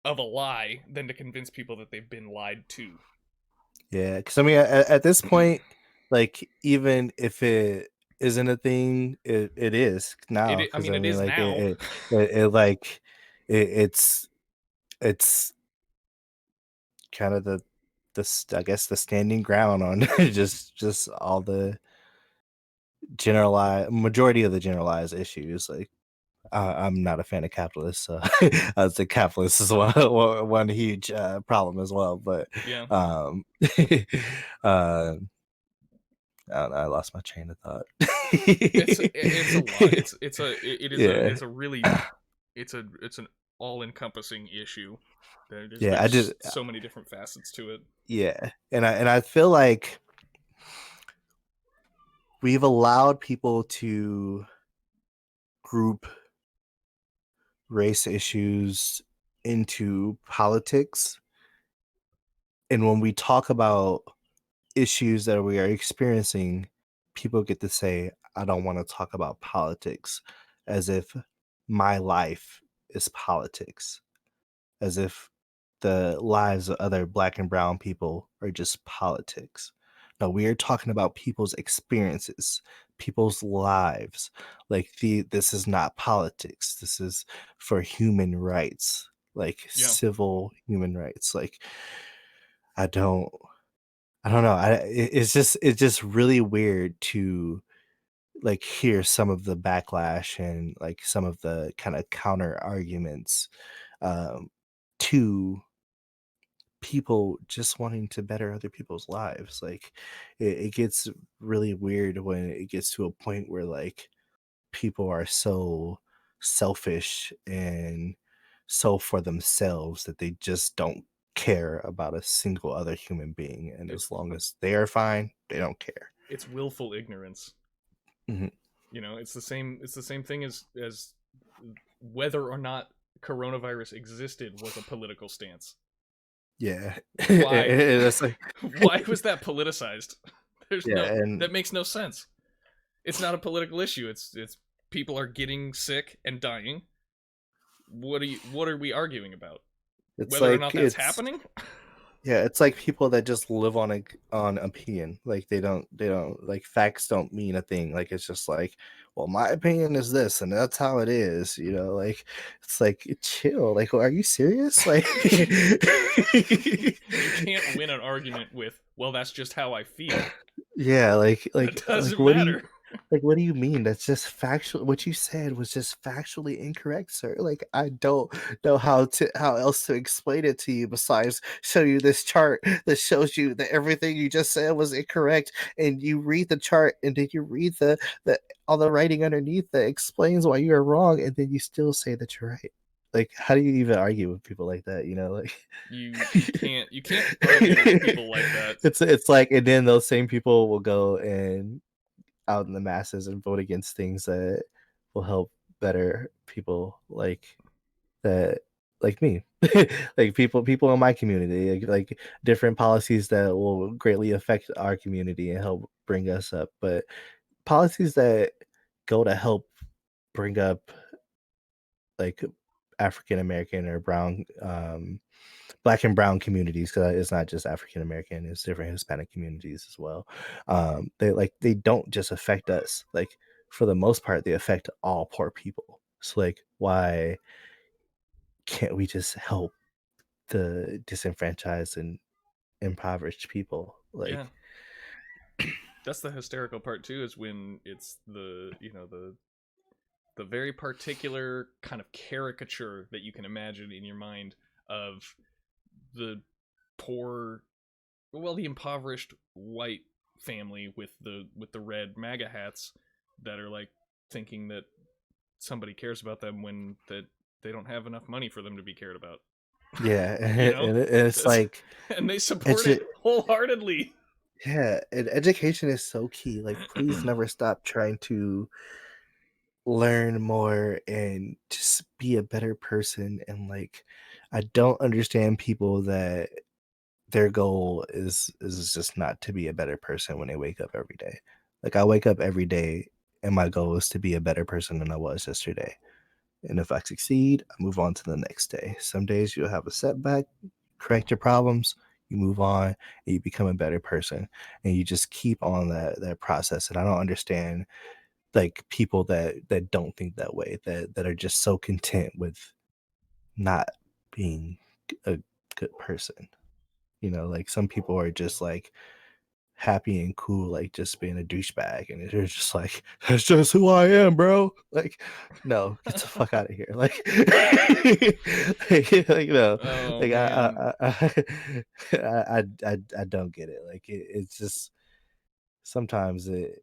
of a lie than to convince people that they've been lied to. yeah. Because I mean, at this point, like even if it isn't a thing, it is now. I Because mean, I it mean, is like now. it like it's it's kind of I guess the standing ground on just all the generalized majority of the generalized issues. Like I'm not a fan of capitalists, so I would say capitalists is one huge problem as well. But Yeah, um, uh, I don't know, I lost my train of thought. it's a lot. Yeah, It's a really, it's an all encompassing issue. There's yeah, I just there's so many different facets to it. yeah, and I feel like we've allowed people to group race issues into politics And when we talk about issues that we are experiencing, people get to say, I don't want to talk about politics, as if my life is politics, as if the lives of other black and brown people are just politics. No, we are talking about people's experiences, people's lives. Like this is not politics. This is for human rights, like Yeah, civil human rights. Like I don't I don't know. It's just really weird to like hear some of the backlash and like some of the kind of counter arguments um, to people just wanting to better other people's lives. Like it gets really weird when it gets to a point where like people are so selfish and so for themselves that they just don't care about a single other human being, and it's as long as they are fine, they don't care. it's willful ignorance. Mhm. You know, it's the same thing as whether or not coronavirus existed was a political stance. Yeah. Why? It's like Why was that politicized? There's yeah, no and that makes no sense. It's not a political issue. It's people are getting sick and dying. What are we arguing about? it's Whether or like not that's it's happening? yeah, it's like people that just live on opinion. Like they don't like facts don't mean a thing. Like it's just like, well, my opinion is this and that's how it is, you know, like it's like chill. Like, are you serious? Like You can't win an argument with, well, that's just how I feel. yeah, That doesn't matter. what do you mean? That's just factual. What you said was just factually incorrect, sir. Like I don't know how else to explain it to you besides show you this chart that shows you that everything you just said was incorrect, and you read the chart and then you read the all the writing underneath that explains why you are wrong, and then you still say that you're right. Like, how do you even argue with people like that? You know, like You can't argue with people like that. it's like, and then those same people will go and out in the masses and vote against things that will help better people like that, like me. Like people in my community, like different policies that will greatly affect our community and help bring us up, but policies that go to help bring up like African American or brown black and brown communities, because it's not just African American, it's different Hispanic communities as well. They don't just affect us. Like for the most part, they affect all poor people. So like, why can't we just help the disenfranchised and impoverished people? Yeah, Like, that's the hysterical part too. Is when it's the very particular kind of caricature that you can imagine in your mind of the poor, well, the impoverished white family with the red MAGA hats that are like thinking that somebody cares about them when that they don't have enough money for them to be cared about. yeah, You know, and it's That's, like and they support edu- it wholeheartedly. yeah, and education is so key. Like, please never stop trying to learn more and just be a better person. And like, I don't understand people that their goal is just not to be a better person when they wake up every day. Like I wake up every day and my goal is to be a better person than I was yesterday. And if I succeed, I move on to the next day. Some days you'll have a setback, correct your problems, you move on, and you become a better person. And you just keep on that process. And I don't understand like people that don't think that way, that are just so content with not being a good person. You know, like some people are just like happy and cool, like just being a douchebag, and they're just like, that's just who I am, bro. Like, no, get the fuck out of here. Like, like no, Oh like man, I don't get it. Like it's just sometimes it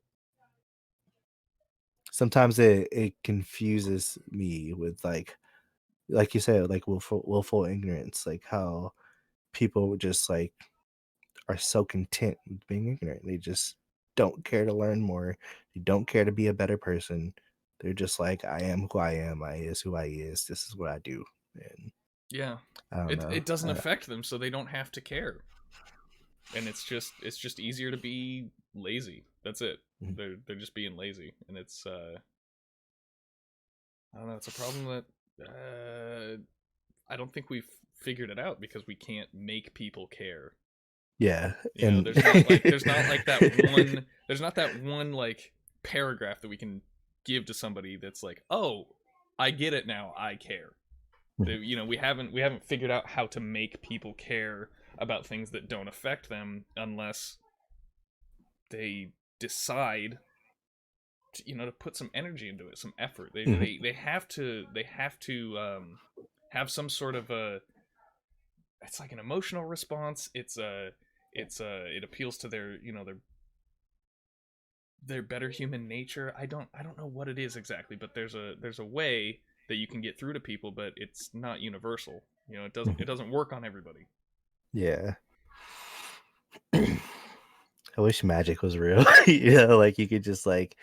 it confuses me with like you said, like willful ignorance, like how people just like are so content with being ignorant. They just don't care to learn more. They don't care to be a better person. They're just like, I am who I am. I is who I is. This is what I do. And Yeah. I don't know. It doesn't affect them, so they don't have to care. And it's just easier to be lazy. That's it. Mhm. They're just being lazy, and it's I don't know. It's a problem that I don't think we've figured it out because we can't make people care. Yeah, You know, and there's not like that one there's not that one like paragraph that we can give to somebody that's like, oh, I get it now. I care. You know, we haven't figured out how to make people care about things that don't affect them unless they decide to, you know, to put some energy into it, some effort. They have to have some sort of a, it's like an emotional response. It appeals to their, you know, their better human nature. I don't know what it is exactly, but there's a way that you can get through to people, but it's not universal. You know, it doesn't work on everybody. yeah. I wish magic was real. You know, like you could just like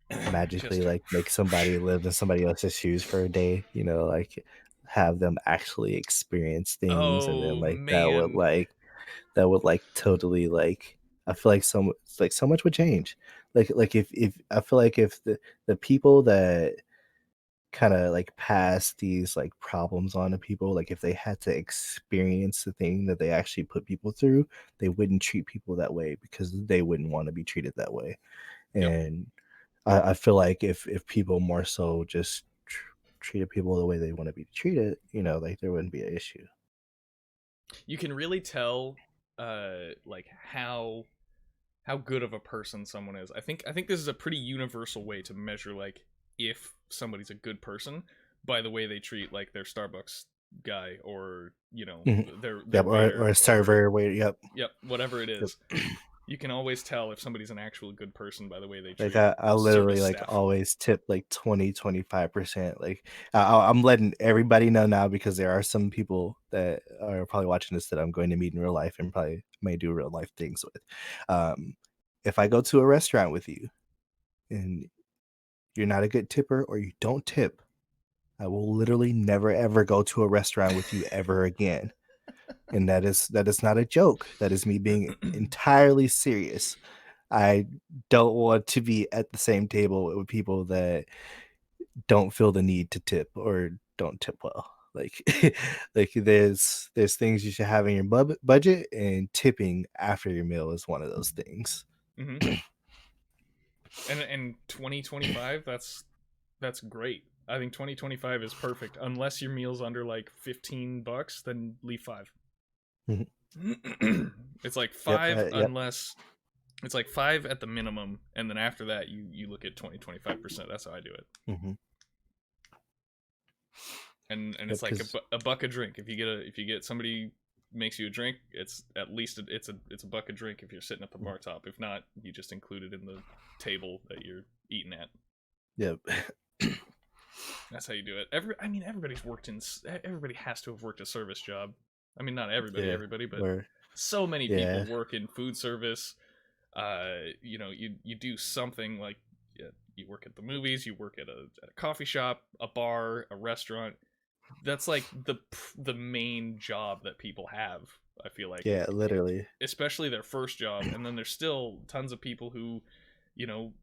magically Just like make somebody live in somebody else's shoes for a day, you know, like have them actually experience things, and then oh like man, that would like totally like I feel like so much would change. Like if I feel like if the people that kind of like pass these like problems on to people, like if they had to experience the thing that they actually put people through, they wouldn't treat people that way because they wouldn't want to be treated that way. yep. And I feel like if people more so just treated people the way they want to be treated, you know, like there wouldn't be an issue. You can really tell like how good of a person someone is. I think this is a pretty universal way to measure like if somebody's a good person by the way they treat like their Starbucks guy, or you know, Mhm. their Yep, or waiter, a or server wait, yep. yep, whatever it Yep. is. You can always tell if somebody's an actual good person by the way they Like treat I literally service like staff. always tip like 20-25%. Like I'm letting everybody know now because there are some people that are probably watching this that I'm going to meet in real life and probably may do real life things with. Um, if I go to a restaurant with you and you're not a good tipper or you don't tip, I will literally never ever go to a restaurant with you ever again. And that is not a joke. That is me being entirely serious. I don't want to be at the same table with people that don't feel the need to tip or don't tip well. Like like there's things you should have in your budget, and tipping after your meal is one of those things. Mm-hmm. And 2025, that's great. I think 2025 is perfect unless your meal's under like $15, then leave 5. Mhm. It's like Yep, 5 yep. unless it's like 5 at the minimum, and then after that you look at 20-25%. That's how I do it. Mhm. And Yep, it's like because a buck a drink. If you get somebody makes you a drink, it's at least it's a buck a drink if you're sitting at the bar top. If not, you just include it in the table that you're eating at. yep. That's how you do it. I mean, everybody has to have worked a service job. I mean, not Yeah. everybody, but Or so many people yeah. work in food service. You know, you do something like, yeah, you work at the movies, you work at a coffee shop, a bar, a restaurant. That's like the main job that people have. I feel like, Yeah, literally. especially their first job, and then there's still tons of people who, you know,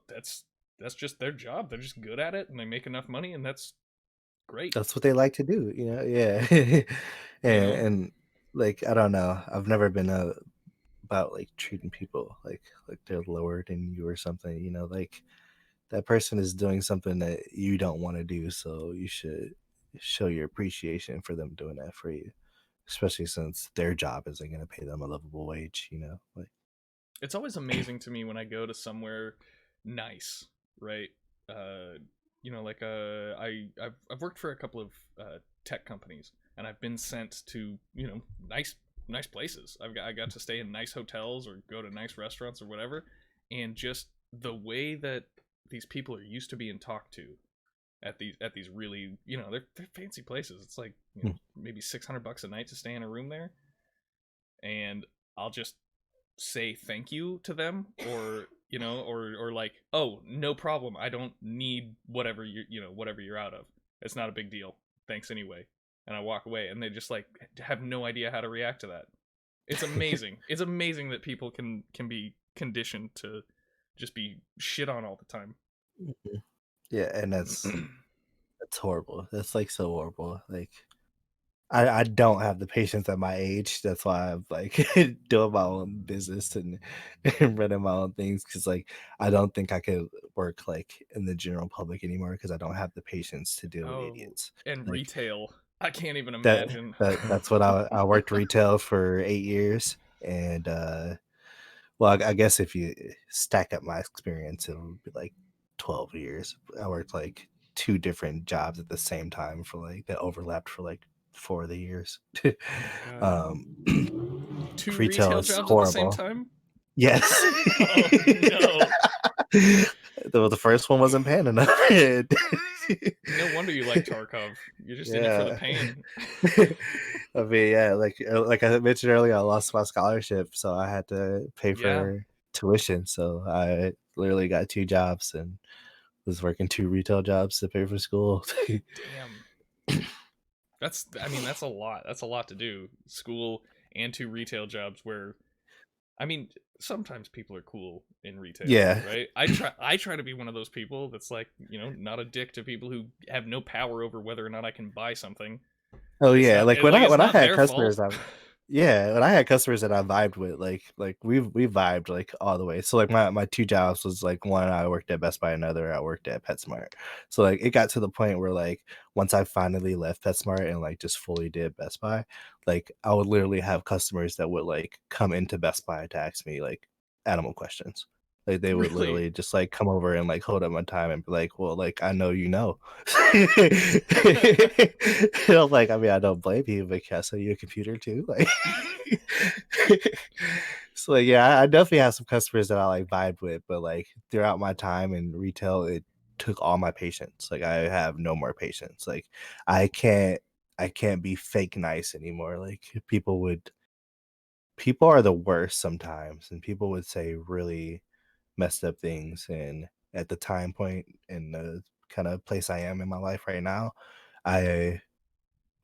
that's that's just their job. They're just good at it, and they make enough money, and that's great. That's what they like to do, you know? Yeah. You know, And like I don't know. I've never been about like treating people like they're lower than you or something, you know, like that person is doing something that you don't want to do, so you should show your appreciation for them doing that for you, especially since their job isn't going to pay them a livable wage, you know, like it's always amazing to me when I go to somewhere nice, right? Uh, you know, like I've worked for a couple of tech companies, and I've been sent to, you know, nice places. I got to stay in nice hotels or go to nice restaurants or whatever, and just the way that these people are used to being talked to at these really, you know, they're fancy places. It's like, you know, maybe $600 a night to stay in a room there, and I'll just say thank you to them, or you know, or like, oh, no problem, I don't need whatever you know, whatever you're out of, it's not a big deal, thanks anyway. and I walk away, and they just like have no idea how to react to that. It's amazing. It's amazing that people can be conditioned to just be shit on all the time. Yeah, and that's horrible. That's like so horrible. Like I don't have the patience at my age. That's why I'm like doing my own business and running my own things because like I don't think I could work like in the general public anymore because I don't have the patience to deal with Oh, idiots. and Like retail. I can't even that imagine. that's what I worked retail for 8 years and well I guess if you stack up my experience it'll be like 12 years. I worked like two different jobs at the same time for like that overlapped for like 4 of the years. Oh my god. um, Two Retail retail is jobs at the same horrible. time? Yes. Oh no. The first one wasn't paying enough. No wonder you like Tarkov. You're just in it for the Yeah. pain. I mean, yeah, like I mentioned earlier, I lost my scholarship, so I had to pay Yeah. for tuition. So I literally got two jobs and was working two retail jobs to pay for school. Damn. I mean, that's a lot. That's a lot to do. School and two retail jobs where I mean, sometimes people are cool in retail, Yeah. right? I try to be one of those people that's like, not a dick to people who have no power over whether or not I can buy something. Oh yeah, like It's when I not had their fault. customers, yeah, when I had customers that I vibed with, like we vibed like all the way. So like my two jobs was like one I worked at Best Buy, another I worked at PetSmart. So like it got to the point where like once I finally left PetSmart and like just fully did Best Buy, like I would literally have customers that would like come into Best Buy to ask me like animal questions. Like they would Really. literally just like come over and like hold up my time and be like, well, like I know you know. And I'm like, I mean, I don't blame you, but can I sell you a computer too? Like so like yeah, I definitely have some customers that I like vibe with, but like throughout my time in retail, it took all my patience. Like I have no more patience. Like I can't I can't be fake nice anymore. Like people are the worst sometimes and people would say really messed up things and at the time point in the kind of place I am in my life right now, I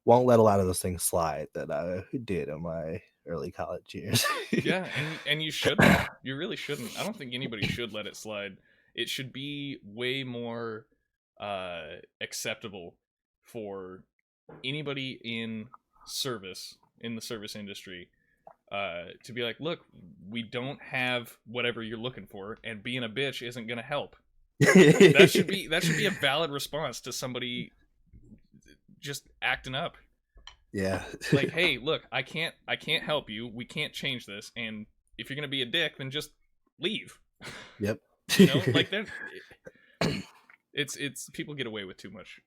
won't let a lot of those things slide that I did in my early college years. Yeah, and you shouldn't. You really shouldn't. I don't think anybody should let it slide. It should be way more acceptable for anybody in the service industry to be like, look, we don't have whatever you're looking for, and being a bitch isn't gonna help. That should be a valid response to somebody just acting up. Yeah. Like, hey, look, I can't help you. We can't change this, and if you're gonna be a dick, then just leave. Yep. Like they're it's people get away with too much,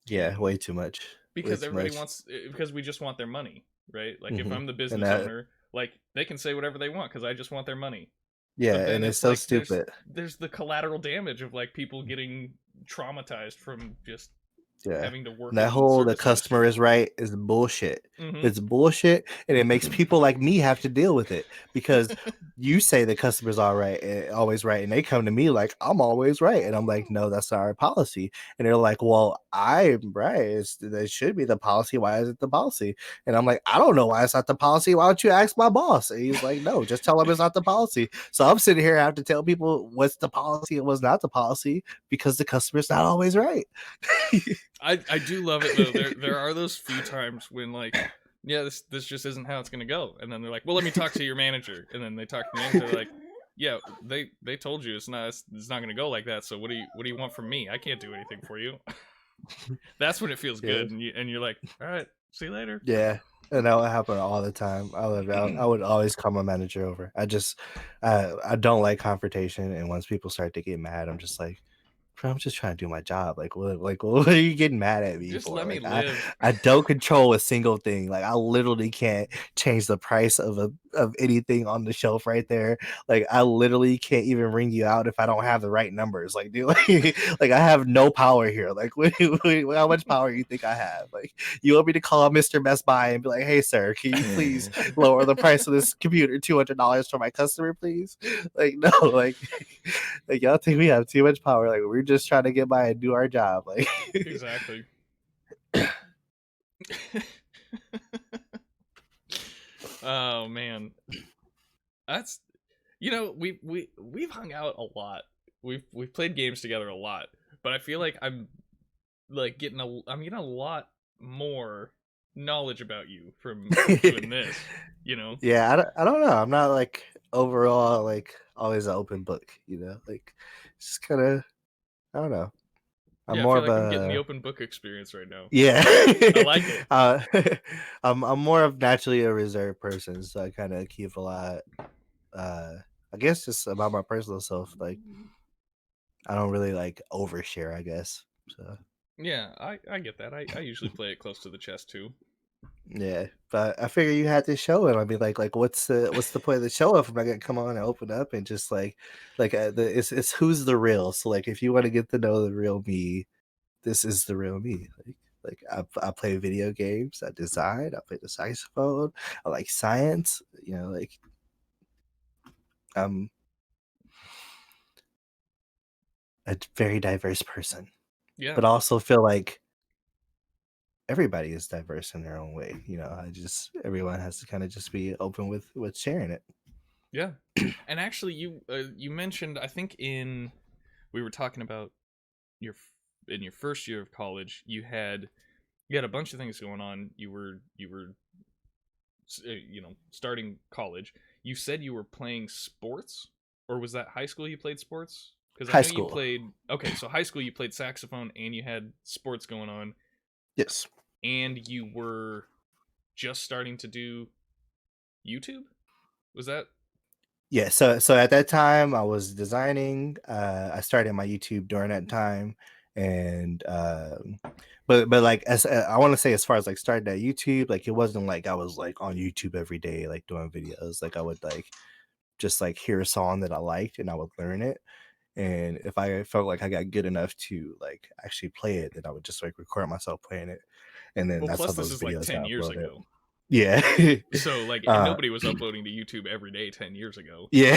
Yeah, and way too much. Way because too everybody much. wants because we just want their money, right? Like if Hmm. I'm the And business that owner, like they can say whatever they want because I just want their money. yeah, But then and it's it's so like stupid. there's the collateral damage of like people getting traumatized from just Yeah. having to And work that in the whole the service customer industry. is right is bullshit. Mm-hmm. It's bullshit and it makes people like me have to deal with it because you say the customer's all right and always right and they come to me like I'm always right and I'm like no that's not our policy and they're like well I'm right it should be the policy why is it the policy and I'm like I don't know why it's not the policy why don't you ask my boss and he's like no just tell him it's not the policy so I'm sitting here I have to tell people what's the policy and what's not the policy because the customer's not always right. I do love it though. There are those few times when like, yeah, this just isn't how it's gonna go, and then they're like, well, let me talk to your manager, and then they talk to the manager, they're like, yeah, they told you it's not gonna go like that. So what do you want from me? I can't do anything for you. That's when it feels Yeah. good, and you're like, all right, see you later. Yeah, and that would happen all the time. I would always call my manager over. I don't like confrontation, and once people start to get mad, I'm just like, bro, I'm just trying to do my job. Like what are you getting mad at me Just for? let me Like live. I don't control a single thing. Like I literally can't change the price of anything on the shelf right there. Like I literally can't even ring you out if I don't have the right numbers. Like dude, like I have no power here. Like how much power you think I have? Like you want me to call Mr. Best Buy and be like, hey sir, can you please lower the price of this computer $200 for my customer, please? Like no, like y'all think we have too much power. Like we're just trying to get by and do our job. Like Exactly. Oh man, that's we've hung out a lot. We've played games together a lot, but I feel like I'm getting a lot more knowledge about you from doing this. You know? Yeah, I don't know. I'm not like overall like always an open book, like it's just kind of I don't know. I'm Yeah, I more feel of like I'm getting the a open book experience right now. yeah. I like it. uh, I'm more of naturally a reserved person, so I kind of keep a lot. Uh, I guess just about my personal self. Like I don't really like overshare. I guess so. Yeah, I get that. I usually play it close to the chest too. Yeah, but I figure you had to show him. I mean, like, what's the point of the show if I'm not gonna come on and open up and just it's who's the real. So like, if you want to get to know the real me, this is the real me. Like I play video games, I design, I play the saxophone, I like science. Like I'm a very diverse person, Yeah, but I also feel like everybody is diverse in their own way. Everyone has to kind of just be open with sharing it. yeah. And actually, you mentioned, I think in we were talking about your in your first year of college, you had a bunch of things going on. You were starting college. You said you were playing sports, or was that high school you played sports? Because I High know you school, played. Okay, so high school you played saxophone and you had sports going on, yes. and you were just starting to do YouTube. Was that Yeah, so at that time I was designing. I started my YouTube during that time, and but like as I want to say, as far as like starting at YouTube, like it wasn't like I was like on YouTube every day, like doing videos. Like I would like just like hear a song that I liked, and I would learn it. And if I felt like I got good enough to like actually play it, then I would just like record myself playing it, and then well? that's how Plus, this those is like videos 10 years got uploaded. ago. Yeah. So like, and uh, nobody was uploading to YouTube every day 10 years ago. Yeah.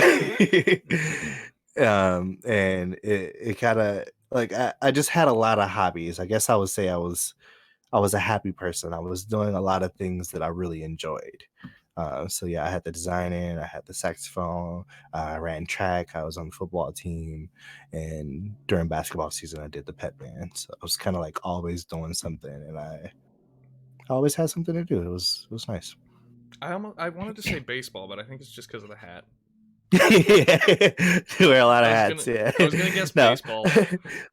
And it kind of like I just had a lot of hobbies. I guess I would say I was a happy person. I was doing a lot of things that I really enjoyed. So yeah, I had the designing, I had the saxophone, I ran track, I was on the football team, and during basketball season, I did the pep band. So I was kind of like always doing something, and I always had something to do. It was nice. I wanted to say baseball, but I think it's just because of the hat. Yeah. Wear a lot I of was hats. gonna Yeah. I was gonna guess No. baseball.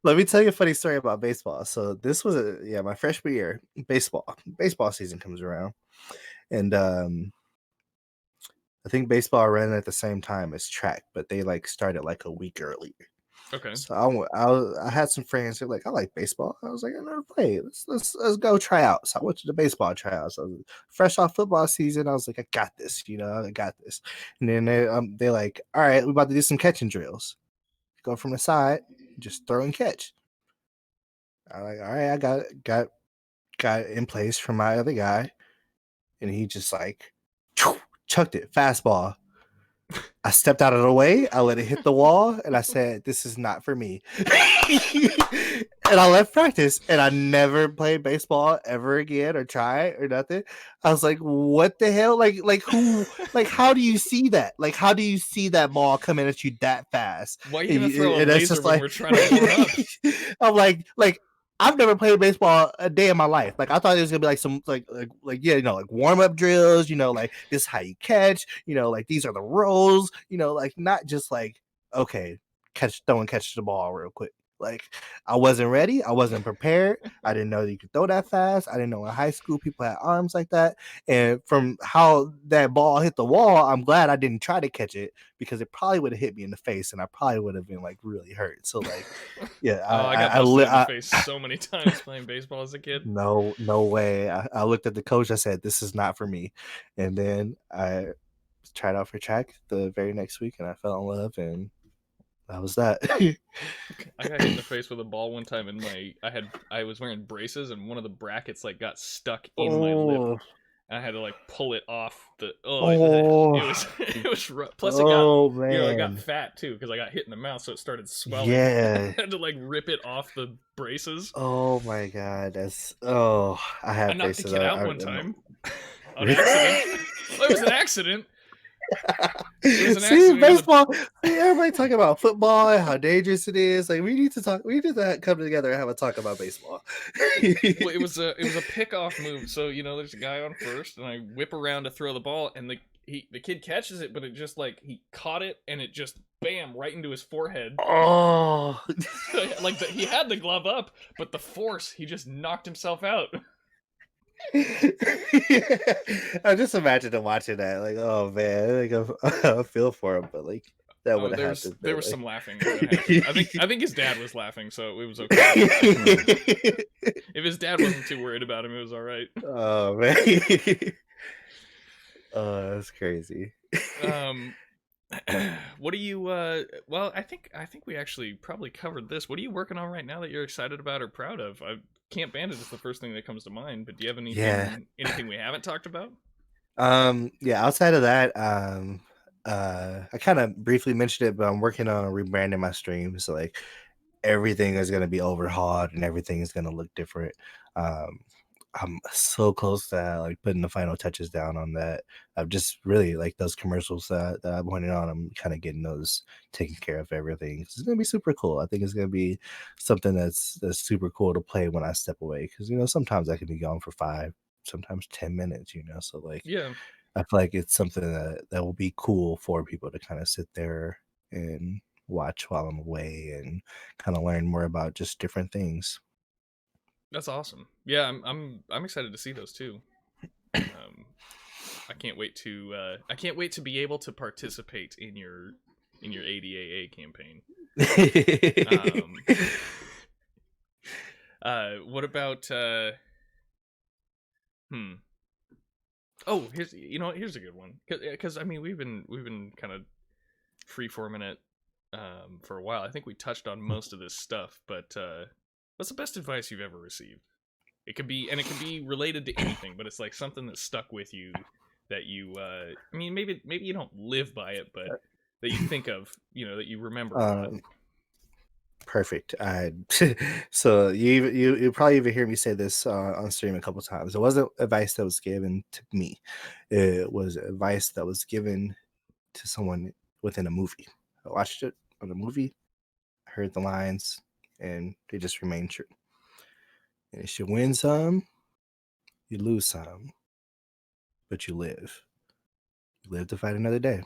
Let me tell you a funny story about baseball. So this was my freshman year. Baseball season comes around, and I think baseball ran at the same time as track, but they like started like a week earlier. Okay. So I had some friends who were like, I like baseball. I was like, I never played. Let's go try out. So I went to the baseball tryouts. I was fresh off football season. I was like, I got this. I got this. And then they like, all right, we're about to do some catching drills. Go from the side, just throw and catch. I'm like, all right, I got it in place for my other guy, and he just like chucked it fastball. I stepped out of the way. I let it hit the wall, and I said, "This is not for me." And I left practice, and I never played baseball ever again, or try or nothing. I was like, "What the hell? Like who? Like how do you see that? Like how do you see that ball coming at you that fast?" Why are you And, gonna throw a and that's laser just when like, we're trying to warm up? I'm like I've never played baseball a day in my life. Like I thought it was gonna be like some like yeah, like warm up drills. Like this is how you catch. Like these are the roles. Like not just like okay, catch the ball real quick. Like I wasn't ready. I wasn't prepared. I didn't know that you could throw that fast. I didn't know in high school people had arms like that. And from how that ball hit the wall, I'm glad I didn't try to catch it because it probably would have hit me in the face, and I probably would have been like really hurt. So like, yeah, Oh, I got busted in the face so many times playing baseball as a kid. no way. I looked at the coach. I said, "This is not for me." And then I tried out for track the very next week, and I fell in love, and that was that. I got hit in the face with a ball one time, and I was wearing braces, and one of the brackets like got stuck in my lip, Oh, and I had to like pull it off the. Oh, it Oh, was it was rough. Plus, it got oh it got man. fat too because I got hit in the mouth, so it started swelling. Yeah. I had to like rip it off the braces. Oh my God. Oh, I I have knocked the braces. kid out I one time on accident. Well, it was an accident. It was an See, accident. baseball. See, everybody talking about football and how dangerous it is. Like we need to talk. We need to come together and have a talk about baseball. Well, it was a pickoff move. So there's a guy on first, and I whip around to throw the ball, and the kid catches it, but it just like he caught it, and it just bam right into his forehead. Oh, Like he had the glove up, but the force he just knocked himself out. I just imagine him watching that. Like, oh man, like I feel for him, but like that Oh, would have happened. there But, was like... some laughing when that happened. I think his dad was laughing, so it was okay. If his dad wasn't too worried about him, it was all right. Oh man. Oh, that's crazy. Um, what are you? Well, I think we actually probably covered this. What are you working on right now that you're excited about or proud of? Camp Bandit is the first thing that comes to mind, but do you have Yeah. anything we haven't talked about? Yeah, outside of that, I kind of briefly mentioned it, but I'm working on rebranding my stream. So like everything is gonna be overhauled and everything is gonna look different. Um, I'm so close to like putting the final touches down on that. I've just really like those commercials that I pointed on. I'm kind of getting those taken care of. Everything it's gonna be super cool. I think it's gonna be something that's super cool to play when I step away because sometimes I can be gone for 5, sometimes 10 minutes. So like Yeah, I feel like it's something that will be cool for people to kind of sit there and watch while I'm away and kind of learn more about just different things. that's awesome. Yeah, I'm excited to see those too. Um, I can't wait to be able to participate in your ADAA campaign. Um, what about hmm. Oh, here's a good one because I mean we've been kind of freeforming it for a while. I think we touched on most of this stuff, but what's the best advice you've ever received? It could be related to anything, but it's like something that stuck with you that you I mean maybe you don't live by it, but that you think of, that you remember a lot. um, Perfect. So you probably even hear me say this on stream a couple times. It wasn't advice that was given to me. It was advice that was given to someone within a movie. I watched it on a movie, heard the lines, and they just remain true. And if you win some, you lose some, but you live. You live to fight another day.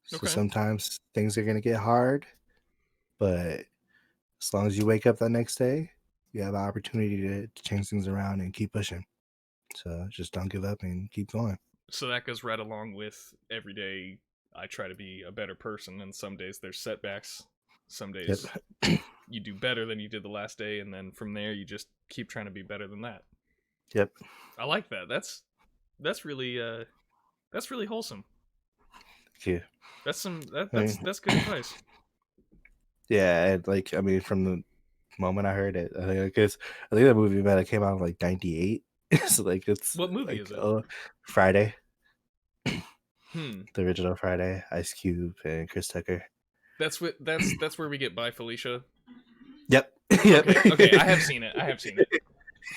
So Okay. sometimes things are gonna get hard, but as long as you wake up the next day, you have an opportunity to change things around and keep pushing. So just don't give up and keep going. So that goes right along with every day I try to be a better person, and some days there's setbacks. Some Yep. days you do better than you did the last day, and then from there you just keep trying to be better than that. Yep. I like that. That's really that's really wholesome. Thank you. I mean, That's good advice. yeah, and like I mean, from the moment I heard it, I think that movie about it came out in like '98. So like it's What movie like is it? Friday, Hmm. the original Friday, Ice Cube and Chris Tucker. That's where we get By Felicia. Yep. Yep. Okay. Okay, I have seen it. I have seen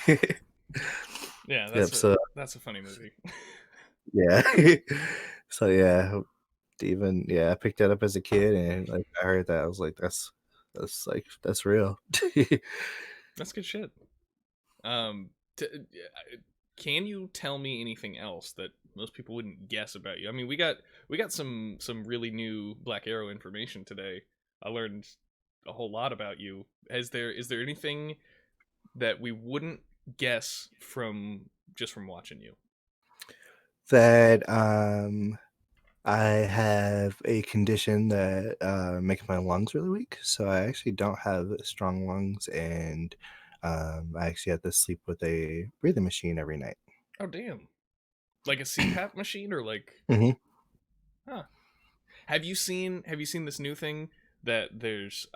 it. Yeah, Yep. So that's a funny movie. yeah. So yeah, even I picked that up as a kid, and like I heard that, I was like, that's real. That's good shit. Um, can you tell me anything else that most people wouldn't guess about you? I mean, we got some really new Black Arrow information today. I learned a whole lot about you. Is there anything that we wouldn't guess from just from watching you? That I have a condition that makes my lungs really weak, so I actually don't have strong lungs, and I actually have to sleep with a breathing machine every night. Oh damn! Like a CPAP machine or like? Hmm. Huh? Have you seen this new thing that there's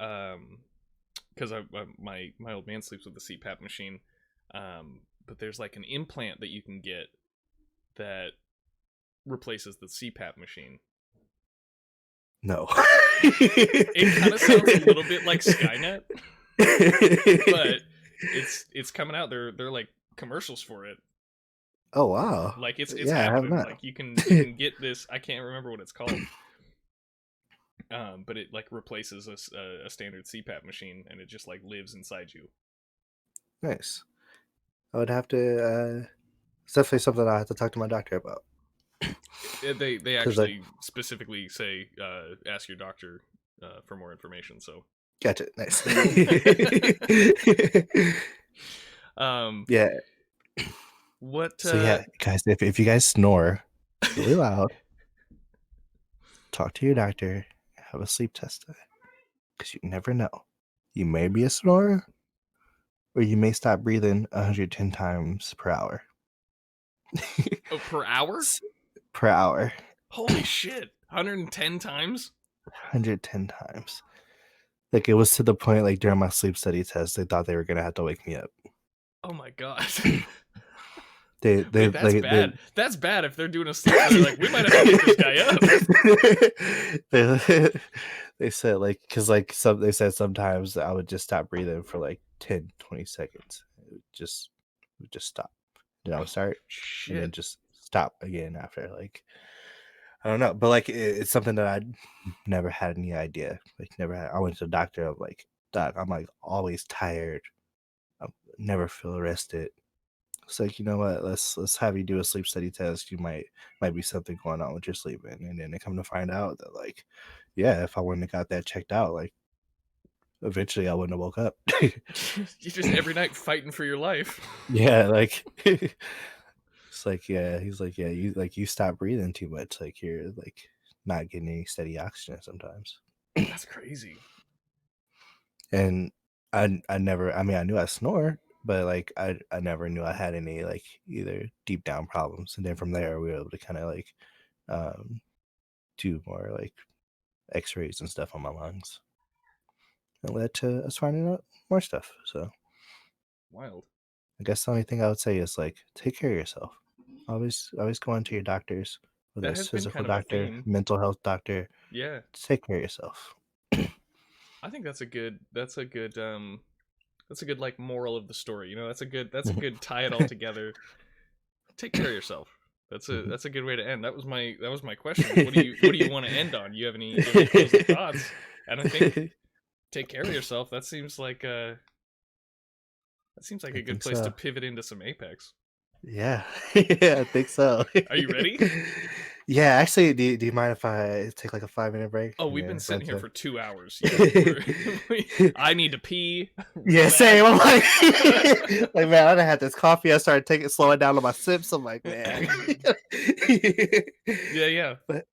because my old man sleeps with the CPAP machine. but there's like an implant that you can get that replaces the CPAP machine. No. It kind of sounds a little bit like Skynet, but it's coming out. They're like commercials for it. Oh wow! Like it's Yeah, I have happening. not. Like you can get this. I can't remember what it's called. But it like replaces a standard CPAP machine, and it just like lives inside you. Nice. I would have to. It's definitely something I have to talk to my doctor about. They actually specifically say ask your doctor for more information. So gotcha. Nice. um yeah. What? So yeah, guys, if you guys snore really loud, talk to your doctor. Have a sleep test, because you never know. You may be a snorer, or you may stop breathing 110 times per hour. Oh, per hour? Per hour. Holy shit! 110 times? 110 times. Like, it was to the point, like, during my sleep study test, they thought they were gonna have to wake me up. Oh my god. Wait, that's like, bad. That's bad if they're doing a sleep study. Like, we might have to wake this guy up. They said, like, because, like, they said sometimes I would just stop breathing for, like, 10, 20 seconds. It would just stop. Then I would start, shit. and then just stop again after, like, I don't know. But, like, it's something that I never had any idea. Like, never had. I went to the doctor. I'm like, doc, I'm, like, always tired. I never feel rested. It's like, you know what? Let's have you do a sleep study test. You might be something going on with your sleeping, and then they come to find out that, like, yeah, if I wouldn't have got that checked out, like, eventually I wouldn't have woke up. You just every night fighting for your life. Yeah, like, it's like, yeah, he's like, yeah, you stop breathing too much. Like, you're like not getting any steady oxygen sometimes. That's crazy. And I never, I mean, I knew I snore, but like I never knew I had any like either deep down problems. And then from there we were able to kind of like do more like x-rays and stuff on my lungs. It led to us finding out more stuff. So wild. I guess the only thing I would say is like take care of yourself. Always go into your doctors, whether it's physical doctor, mental health doctor. Yeah. Take care of yourself. I think that's a good like moral of the story. You know, that's a good tie it all together. Take care of yourself. That's a good way to end. That was my question. What do you want to end on? You have any closing thoughts? And I think take care of yourself. That seems like a good place to pivot into some Apex. Yeah. Yeah, I think so. Are you ready? Yeah, actually, do you mind if I take like a 5-minute break? Oh, we've been sitting here for 2 hours. Yeah, I need to pee. Yeah, same. I'm like, man, I done had this coffee. I started slowing down on my sips. I'm like, man. Yeah. But